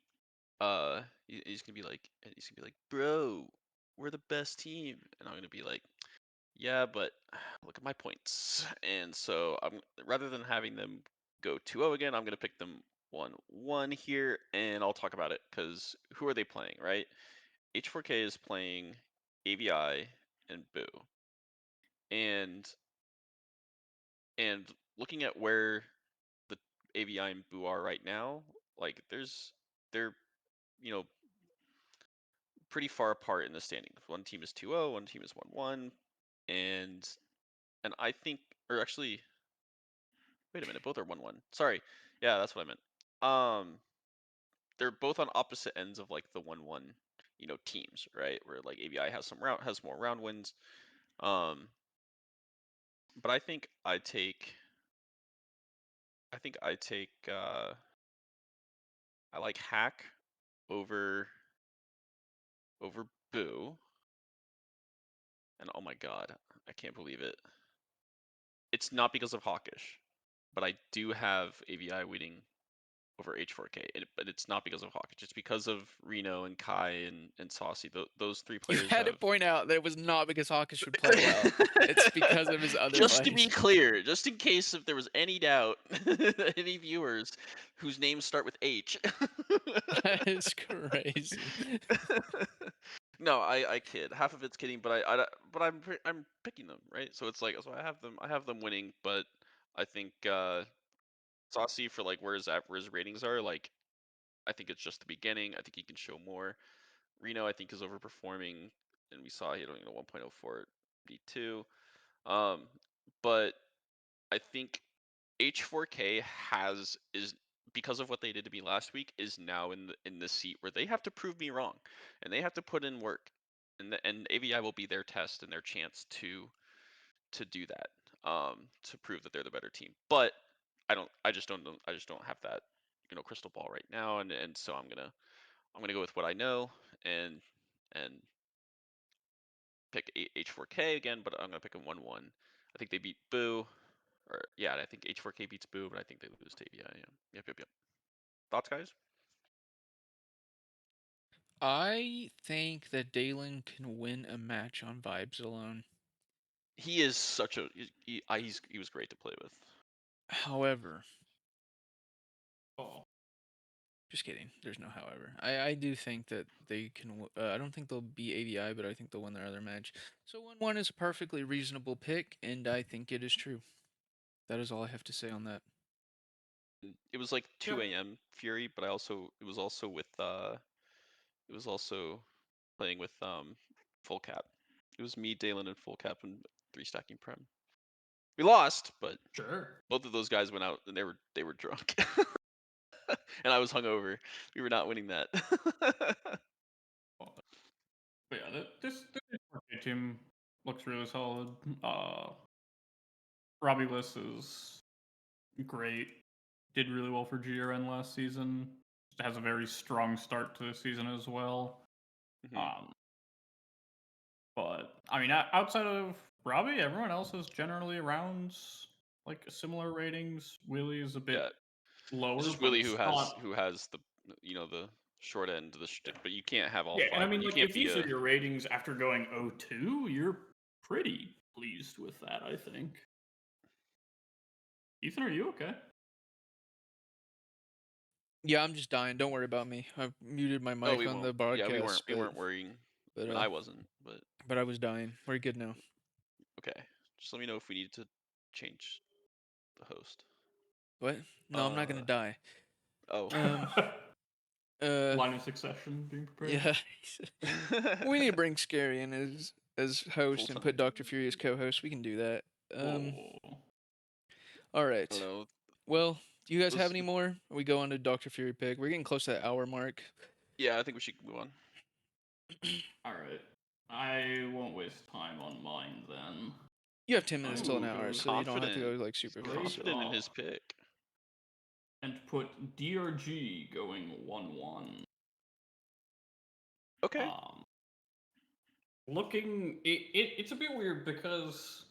He's gonna be like, bro, we're the best team, and I'm gonna be like, yeah, but look at my points. And so I'm rather than having them go 2-0 again, I'm gonna pick them 1-1 here, and I'll talk about it because who are they playing, right? H4K is playing AVI and Boo, and and looking at where the AVI and Boo are right now, like they're you know pretty far apart in the standings. One team is 2-0, one team is 1-1, and I think, or actually, wait a minute, both are 1-1. Sorry, yeah, that's what I meant. They're both on opposite ends of like the 1-1, teams, right? Where like AVI has more round wins. But I take I like Hack over Boo. And oh my god, I can't believe it. It's not because of Hawkish, but I do have AVI winning over H4K, but it's not because of Hawkish. It's because of Reno and Kai and Saucy. Those three You players had to have. point out that it was not because Hawkish would play well. It's because of his other Just to be plays. clear, just in case if there was any doubt, any viewers whose names start with H. That is crazy. No, I kid. Half of it's kidding, but I'm picking them, right? So it's like, so I have them winning, but I think Saucy for like where his ratings are, like I think it's just the beginning. I think he can show more. Reno I think is overperforming, and we saw he had only 1.04 D2. But I think H4K is because of what they did to me last week is now in the seat where they have to prove me wrong, and they have to put in work, and AVI will be their test and their chance to do that, to prove that they're the better team. But I just don't know, I just don't have that crystal ball right now, and so I'm gonna go with what I know and and pick H4K again, but I'm gonna pick them 1-1. I think they beat Boo. Or yeah, I think H4K beats Boo, but I think they lose to AVI. Yeah. Yep. Thoughts, guys? I think that Dalen can win a match on vibes alone. He is such a he was great to play with. However, Oh, just kidding. There's no however. I do think that they can. I don't think they'll beat AVI, but I think they'll win their other match. So 1-1 is a perfectly reasonable pick, and I think it is true. That is all I have to say on that. It was like yep. 2 a.m. Fury, but it was also with it was also playing with full cap. It was me, Dalen, and full cap and 3 stacking prem. We lost, but Sure. both of those guys went out and they were drunk. And I was hungover. We were not winning that. But yeah, this 4K team looks really solid. Robbie Liss is great. Did really well for GRN last season. Has a very strong start to the season as well. Mhm. But I mean, outside of Robbie, everyone else is generally around like similar ratings. Willie is a bit Yeah, it's lower, just but Willie it's not. who has the the short end of the Yeah. stick, but you can't have all Yeah, and I five. mean, You like can't if be these a are your ratings after going 0-2, you're pretty pleased with that, I think. Ethan, are you okay? Yeah, I'm just dying. Don't worry about me. I've muted my Oh, mic on the yeah, broadcast, we weren't worrying. I but mean, I wasn't, but I was dying. We're good now. okay. Just let me know if we need to change the host. What? No, I'm not gonna Uh die. oh. Um. Uh. Line of succession being prepared. Yeah. We need to bring Scary in as Full host and put time. drFURY as co-host. We can do that. Whoa. All I don't right. know. Well, do you guys have Those any more? We go on to drFURY pick. We're getting close to that hour mark. Yeah, I think we should move on. All right. I won't waste time on mine then. You have 10 minutes till an Ooh, hour, so you don't have to go Confident. like super Straight fast. Confident in his up. pick. And put DRG going 1-1. Okay. It's a bit weird because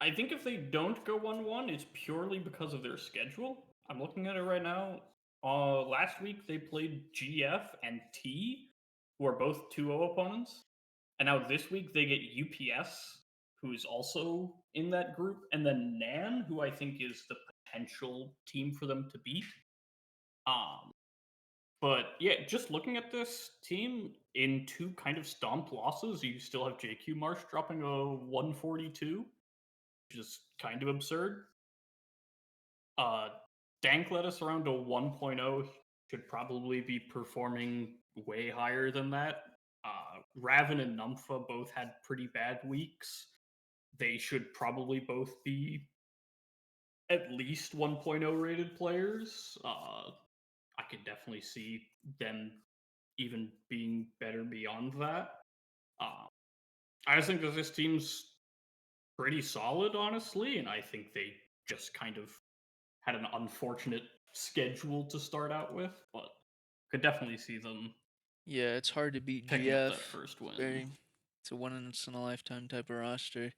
I think if they don't go 1-1, it's purely because of their schedule. I'm looking at it right now. Last week they played GF and T, who are both 2-0 opponents. And now this week they get UPS, who's also in that group, and then Nan, who I think is the potential team for them to beat. But yeah, just looking at this team in two kind of stomped losses, you still have JQ Marsh dropping a 142, which is kind of absurd. Dank led us around a 1.0, should probably be performing way higher than that. Raven and Numpha both had pretty bad weeks. They should probably both be at least 1.0 rated players. I could definitely see them even being better beyond that. I just think that this team's pretty solid, honestly, and I think they just kind of had an unfortunate schedule to start out with, but could definitely see them Yeah, it's hard to beat picking up GF. that first win. It's a once in a lifetime type of roster.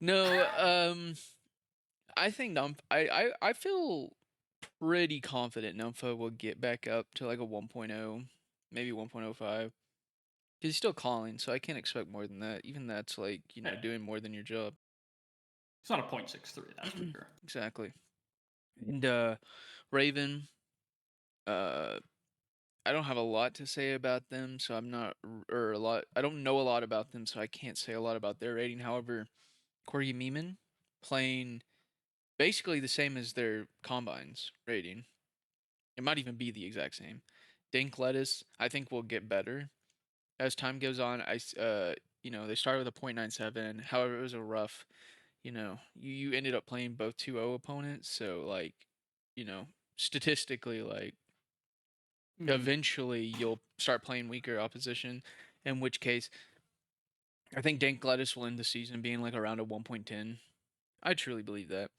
No, I think I feel pretty confident Numpha will get back up to like a 1.0, maybe 1.05. He's still calling, so I can't expect more than that. Even that's like, Yeah. doing more than your job. It's not a 0.63, that's for sure. Exactly. And Raven, I don't have a lot to say about them, so I'm not or a lot. I don't know a lot about them, so I can't say a lot about their rating. However, Corgi Meeman playing basically the same as their combines rating. It might even be the exact same. Dink Lettuce, I think will get better as time goes on. They started with a 0.97. However, it was a rough. You ended up playing both 2-0 opponents, so like, statistically, like eventually you'll start playing weaker opposition. In which case, I think Dank Lettuce will end the season being like around a 1.10. I truly believe that.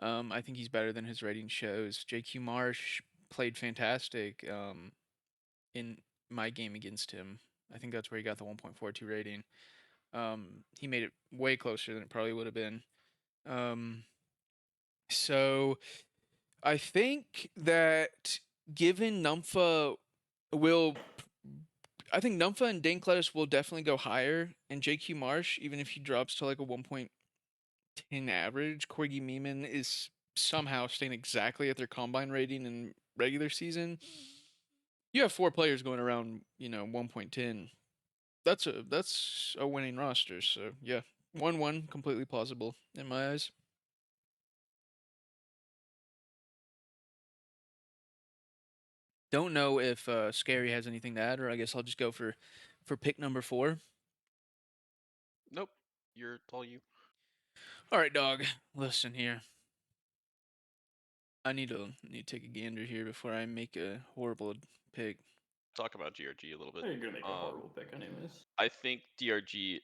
I think he's better than his rating shows. JQ Marsh played fantastic in my game against him. I think that's where he got the 1.42 rating. He made it way closer than it probably would have been. So I think that given I think Numpha and Danklettuce will definitely go higher, and JQ Marsh, even if he drops to like a 1.10 average, Corgi Meeman is somehow staying exactly at their combine rating in regular season. You have 4 players going around, 1.10. That's a winning roster. So yeah, 1-1 completely plausible in my eyes. Don't know if Scary has anything to add, or I guess I'll just go for pick number 4. Nope. It's all you. All right, dog. Listen here. I need to take a gander here before I make a horrible pick. Talk about DRG a little bit. You're gonna make a horrible pick, anyways. I think DRG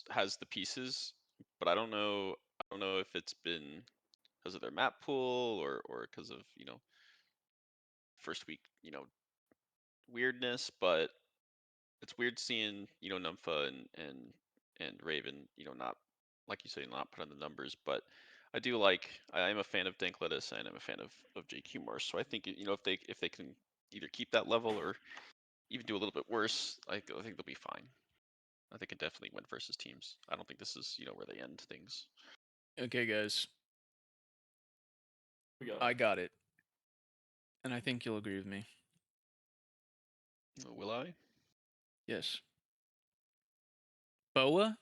has the pieces, but I don't know. I don't know if it's been because of their map pool or because of first week weirdness. But it's weird seeing Numpha and Raven not, like you say, not put on the numbers. But I do I am a fan of Dank Lettuce and I'm a fan of JQ Marsh. So I think if they can either keep that level or even do a little bit worse, I think they'll be fine. I think it definitely win versus teams. I don't think this is where they end things. Okay, guys. We I got it. And I think you'll agree with me. Will I? Yes. BOA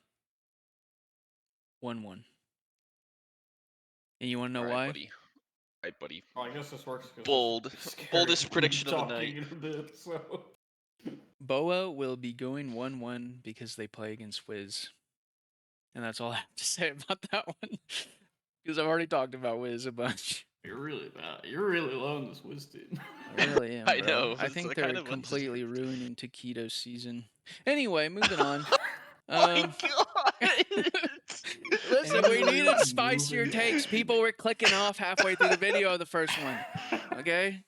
1-1. And you want to know All right, why? buddy. All right, buddy. Oh, I guess this works because Boldest prediction of the night. In a bit, so. BOA will be going 1-1 because they play against Wiz. And that's all I have to say about that one. Because I've already talked about Wiz a bunch. You're really bad. You're really low on this Wiz team. I really am, I bro. know, I it's think kind they're of completely undeserved. ruining Taquito's season. Anyway, moving on. My Um, God! Listen, we Anyway, needed spicier moving takes. on. People were clicking off halfway through the video of the first one. Okay.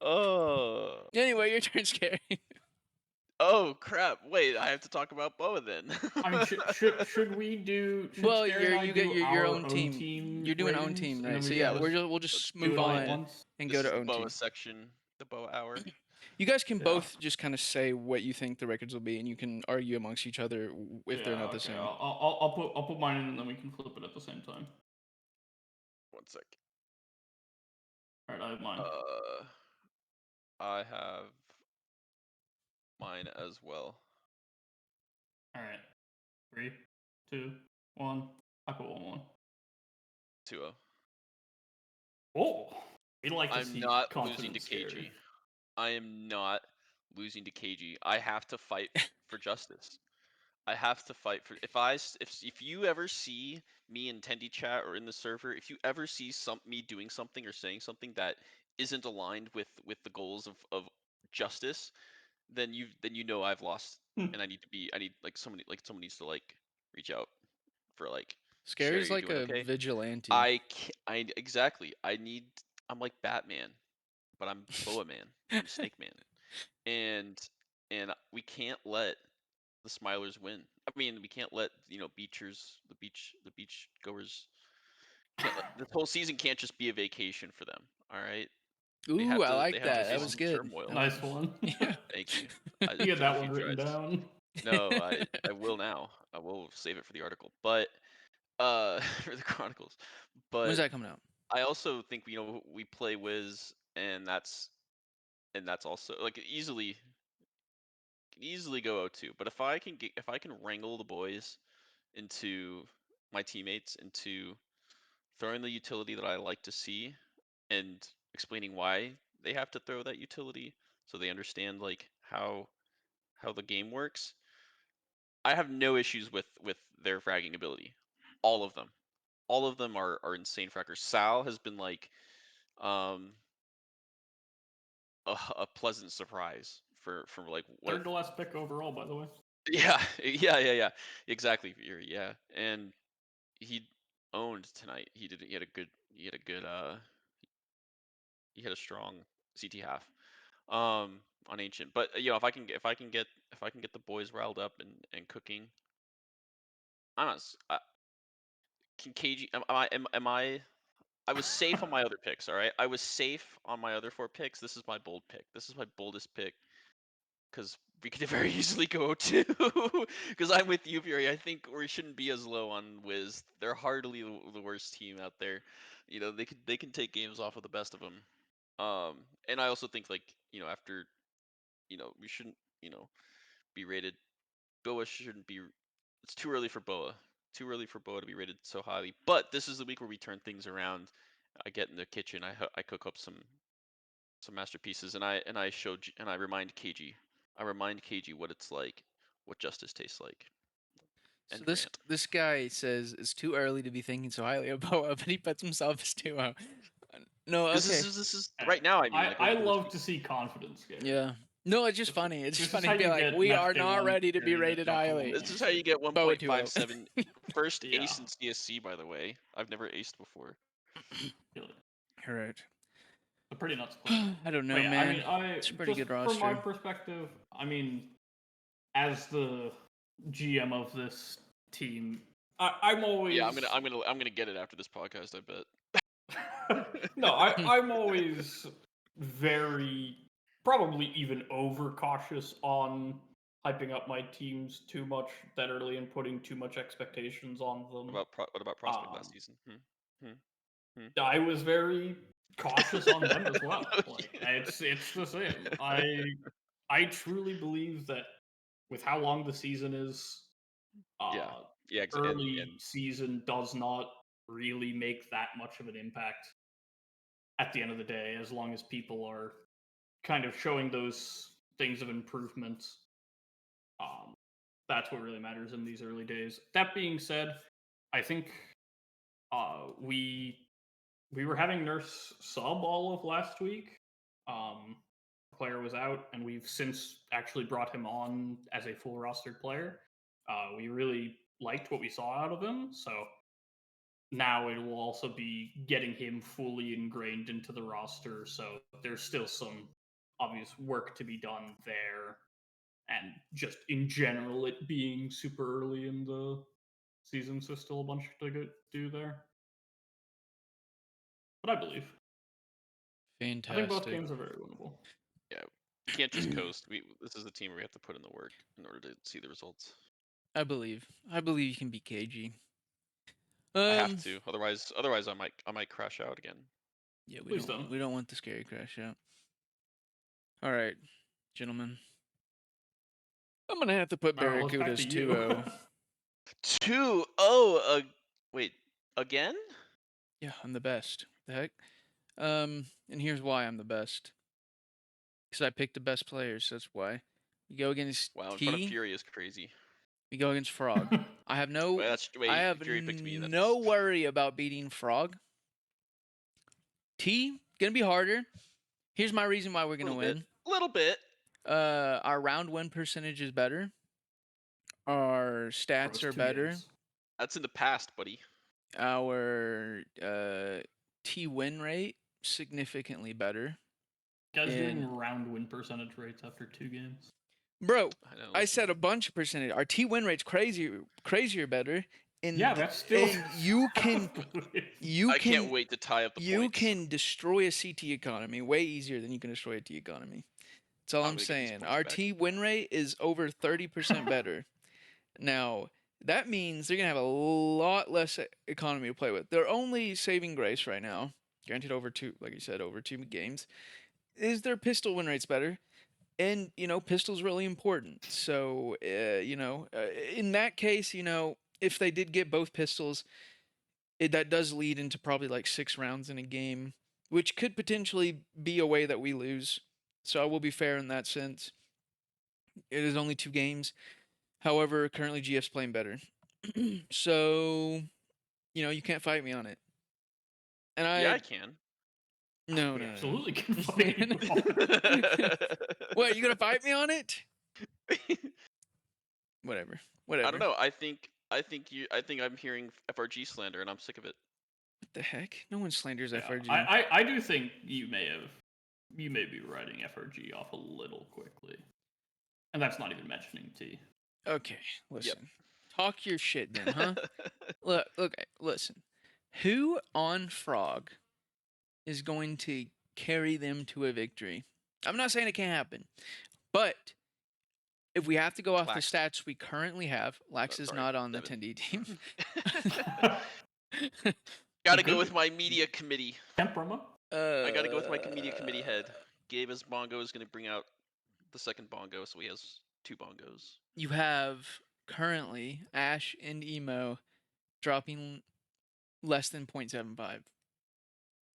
Oh. Anyway, your turn, Scary. Oh crap! Wait, I have to talk about BOA then. I mean, should we do? Should Well, Scary and I you get do your our own team. You're doing own ratings, team, and right? then So we yeah, can just we'll just do move it all at on once? and This go is to the own BOA team. section, the BOA hour. You guys can Yeah. both just kind of say what you think the records will be, and you can argue amongst each other if they're not the okay. same. I'll put mine in, and then we can flip it at the same time. One sec. All right, I have mine. I have mine as well. All right, 3, 2, 1. I put 1-1. 2-0. Oh, we like to I'm see not losing to confidence, Scary. KG. I am not losing to KG. I have to fight for justice. I have to fight for. If you ever see me in Tendy chat or in the server, if you ever see me doing something or saying something that isn't aligned with the goals of justice, then you know I've lost, and I need someone needs to reach out for Scary, Scary's you're like doing a okay. vigilante. Exactly. I'm like Batman, but I'm BOA man. I'm Snake Man, and we can't let the Smilers win. I mean, we can't let beachers, the beach goers, can't let this whole season can't just be a vacation for them. All right, Ooh, I they like have to that. That face was some good. turmoil. Nice one. Yeah. Thank you. You It get took a that few one written tries. down. No, I will now. I will save it for the article, but for the chronicles. When's But that coming out? I also think we play Wiz, and that's also easily go 0-2. But if I can wrangle the boys into my teammates into throwing the utility that I like to see and explaining why they have to throw that utility so they understand how the game works. I have no issues with their fragging ability. All of them. All of them are insane fraggers. Sal has been um a pleasant surprise for what. Third to last pick overall, by the way. Yeah, yeah. Exactly, Fury. Yeah, and he owned tonight. He had a good. He had a strong CT half. On ancient, but if I can get the boys riled up and cooking. I'm not. Can KG? Am I? I was safe on my other picks. All right, I was safe on my other 4 picks. This is my bold pick. This is my boldest pick because we could very easily go 2. Because I'm with you, Fury. I think we shouldn't be as low on Wiz. They're hardly the worst team out there. They can take games off of the best of them. And I also think after we shouldn't be rated. BOA shouldn't be. It's too early for BOA. Too early for BOA to be rated so highly. But this is the week where we turn things around. I get in the kitchen. I cook up some masterpieces, and I remind KG. I remind KG what it's like, what justice tastes like. So End this rant. this guy says it's too early to be thinking so highly of Boa, but he puts himself as 2-0. No, This okay. is right now. I mean, I over this love week. to see confidence, Scary. Yeah. No, it's just This- funny. It's just this is funny how to be you like, get we match are day not 1 ready to be Scary to rated jump to highly. This is 1-1. how you get Boa 2-0. 1.57. First Yeah. ace in CSC, by the way. I've never aced before. Really. Correct. A pretty nuts play. I don't know, But yeah, man. I mean, It's a pretty just good from my roster. perspective, I mean, as the GM of this team, I'm always Yeah, I'm gonna get it after this podcast. I bet. no, I'm always very probably even overcautious on hyping up my teams too much that early and putting too much expectations on them. What about Prospect last season? I was very cautious on them as well. Like it's the same. I truly believe that with how long the season is, Yeah, early and season does not really make that much of an impact at the end of the day, as long as people are kind of showing those things of improvement. That's what really matters in these early days. That being said, I think we we were having Nurse sub all of last week. Player was out, and we've since actually brought him on as a full rostered player. We really liked what we saw out of him, so now it will also be getting him fully ingrained into the roster. So there's still some obvious work to be done there, and just in general, it being super early in the season, so still a bunch to do there. But I believe. Fantastic. I think both games are very winnable. Yeah, we can't just coast. This is a team where we have to put in the work in order to see the results. I believe you can beat KG. I have to, otherwise I might crash out again. Yeah, Please don't. We don't want the scary crash out. All right, gentlemen. I'm gonna have to put All right, let's back Barracuda's to you. 2-0. 2-0. Wait, again? Yeah, I'm the best. The heck? And here's why I'm the best. Because I picked the best players. That's why. We go against Wow, in front of T. Fury is crazy. We go against Frog. I have no. Wait, I have Fury picked me. That's... no worry about beating Frog. T gonna be harder. Here's my reason why we're gonna win. Little bit. Our round win percentage is better. Our stats are better. Games. That's in the past, buddy. Our T win rate significantly better. Guys doing round win percentage rates after 2 games. Bro, I said a bunch of percentage. Our T win rate's crazier better. And yeah, that's still. And you can. I can't wait to tie up the points. You can destroy a CT economy way easier than you can destroy a T economy. That's all I'm saying. Our T win rate is over 30% better. Now, that means they're going to have a lot less economy to play with. Their only saving grace right now, granted over 2, like you said, over 2 games, is their pistol win rate's better. And, pistol's really important. So, in that case, if they did get both pistols, that does lead into probably like 6 rounds in a game, which could potentially be a way that we lose. So I will be fair in that sense. It is only 2 games. However, currently GF's playing better. So, you can't fight me on it. And I can. No, absolutely can fight you on it. What, you gonna fight me on it? Whatever. I don't know. I think I'm hearing FRG slander, and I'm sick of it. What the heck? No one slanders FRG. I do think you may be writing FRG off a little quickly, and that's not even mentioning T. Okay, listen. Talk your shit then, huh? Look, listen. Who on Frog is going to carry them to a victory? I'm not saying it can't happen, but if we have to go off the stats we currently have, Lax is not on the 10D team. Gotta go with my media committee. Temperama? I gotta go with my media committee head. Gabe as bongo is gonna bring out the second bongo, so he has 2 bongos. You have currently Ash and Emo dropping less than 0.75.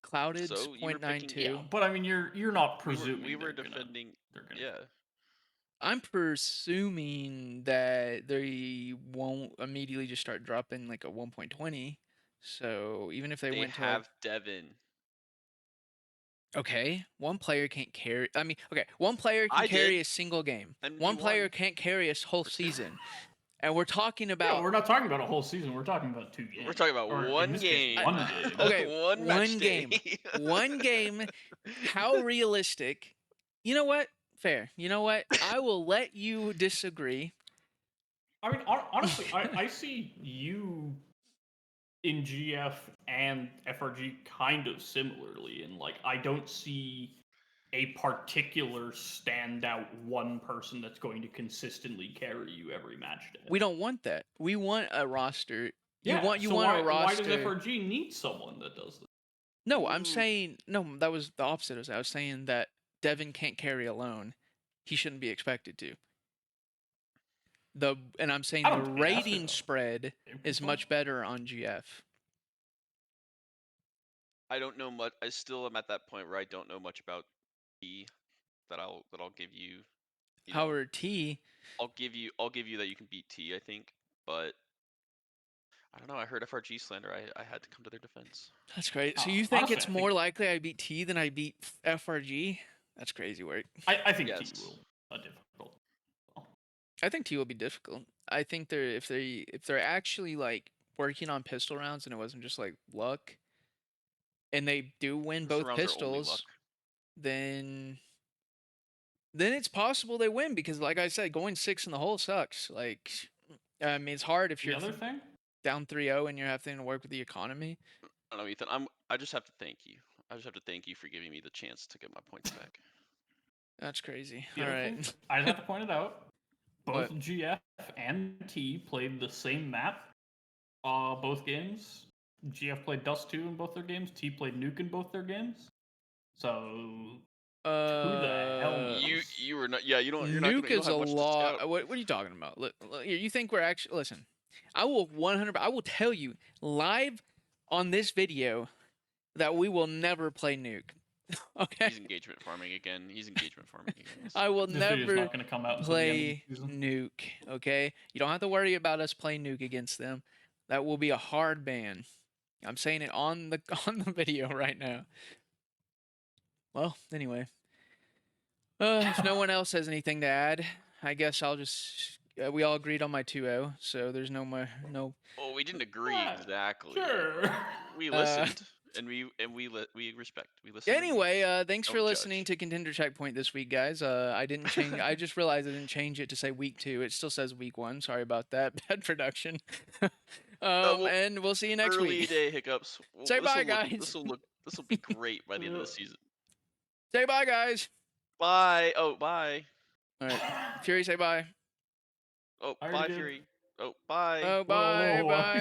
Clouded's 0.92. Yeah, but I mean, you're not presuming we were defending. Yeah. I'm presuming that they won't immediately just start dropping like a 1.20. So even if they went to have Devin. Okay, one player can't carry. I mean, okay, one player can carry a single game. One player can't carry a whole season. And we're talking about. Yeah, we're not talking about a whole season. We're talking about 2 games. We're talking about one game. One game. Okay, one game. One game. How realistic? You know what? Fair. You know what? I will let you disagree. I mean, honestly, I see you in GF and FRG kind of similarly, and like I don't see a particular standout one person that's going to consistently carry you every match day. We don't want that. We want a roster. You want a roster. Why does FRG need someone that does this? No, I'm saying no. That was the opposite. I was saying that Devin can't carry alone. He shouldn't be expected to. And I'm saying the rating spread is much better on GF. I don't know much. I still am at that point where I don't know much about T that I'll give you. Howard T. I'll give you that you can beat T, I think, but I don't know. I heard FRG slander. I had to come to their defense. That's great. So you think Honestly, it's I more think, likely I beat T than I beat FRG? That's crazy work. I think T Yes. will difficult. I think T will be difficult. I think if they're actually like working on pistol rounds and it wasn't just like luck, and they do win Pistol both rounds are only luck. pistols, then it's possible they win because, like I said, going 6 in the hole sucks. Like, I mean, it's hard if The you're other thing, down 3-0 and you're having to work with the economy. I don't know, Ethan. I just have to thank you. I just have to thank you for giving me the chance to get my points back. That's crazy. the All other right. thing, I just have to point it out. Both What? GF and T played the same map. Both games. GF played Dust 2 in both their games. T played Nuke in both their games. So who the hell knows? You were not. Yeah, you don't. You're not gonna. Nuke You don't is a have much to lot. scout. What are you talking about? Look, you think we're actually listen? I will 100. I will tell you live on this video that we will never play Nuke. Okay. He's engagement farming again. He's engagement farming again. I will This video's never not going to come out until the end of the play season. Nuke. Okay, you don't have to worry about us playing Nuke against them. That will be a hard ban. I'm saying it on the video right now. Well, anyway, if no one else has anything to add, I guess I'll just. We all agreed on my 2-0, so there's no more no. Well, we didn't agree exactly. Sure. We listened, and we respect. We listened. Anyway, thanks for don't listening judge. to Contender Checkpoint this week, guys. I didn't change. I just realized I didn't change it to say week 2. It still says week 1. Sorry about that. Bad production. Well, And we'll see you next early week. day hiccups. Well, Say bye, This guys. will look. This will be great by the end of the season. Say bye, guys. Bye. Oh, bye. All right, Fury, say bye. Oh, I already bye, did. Fury. Oh, bye. Oh, Whoa, bye, whoa, bye.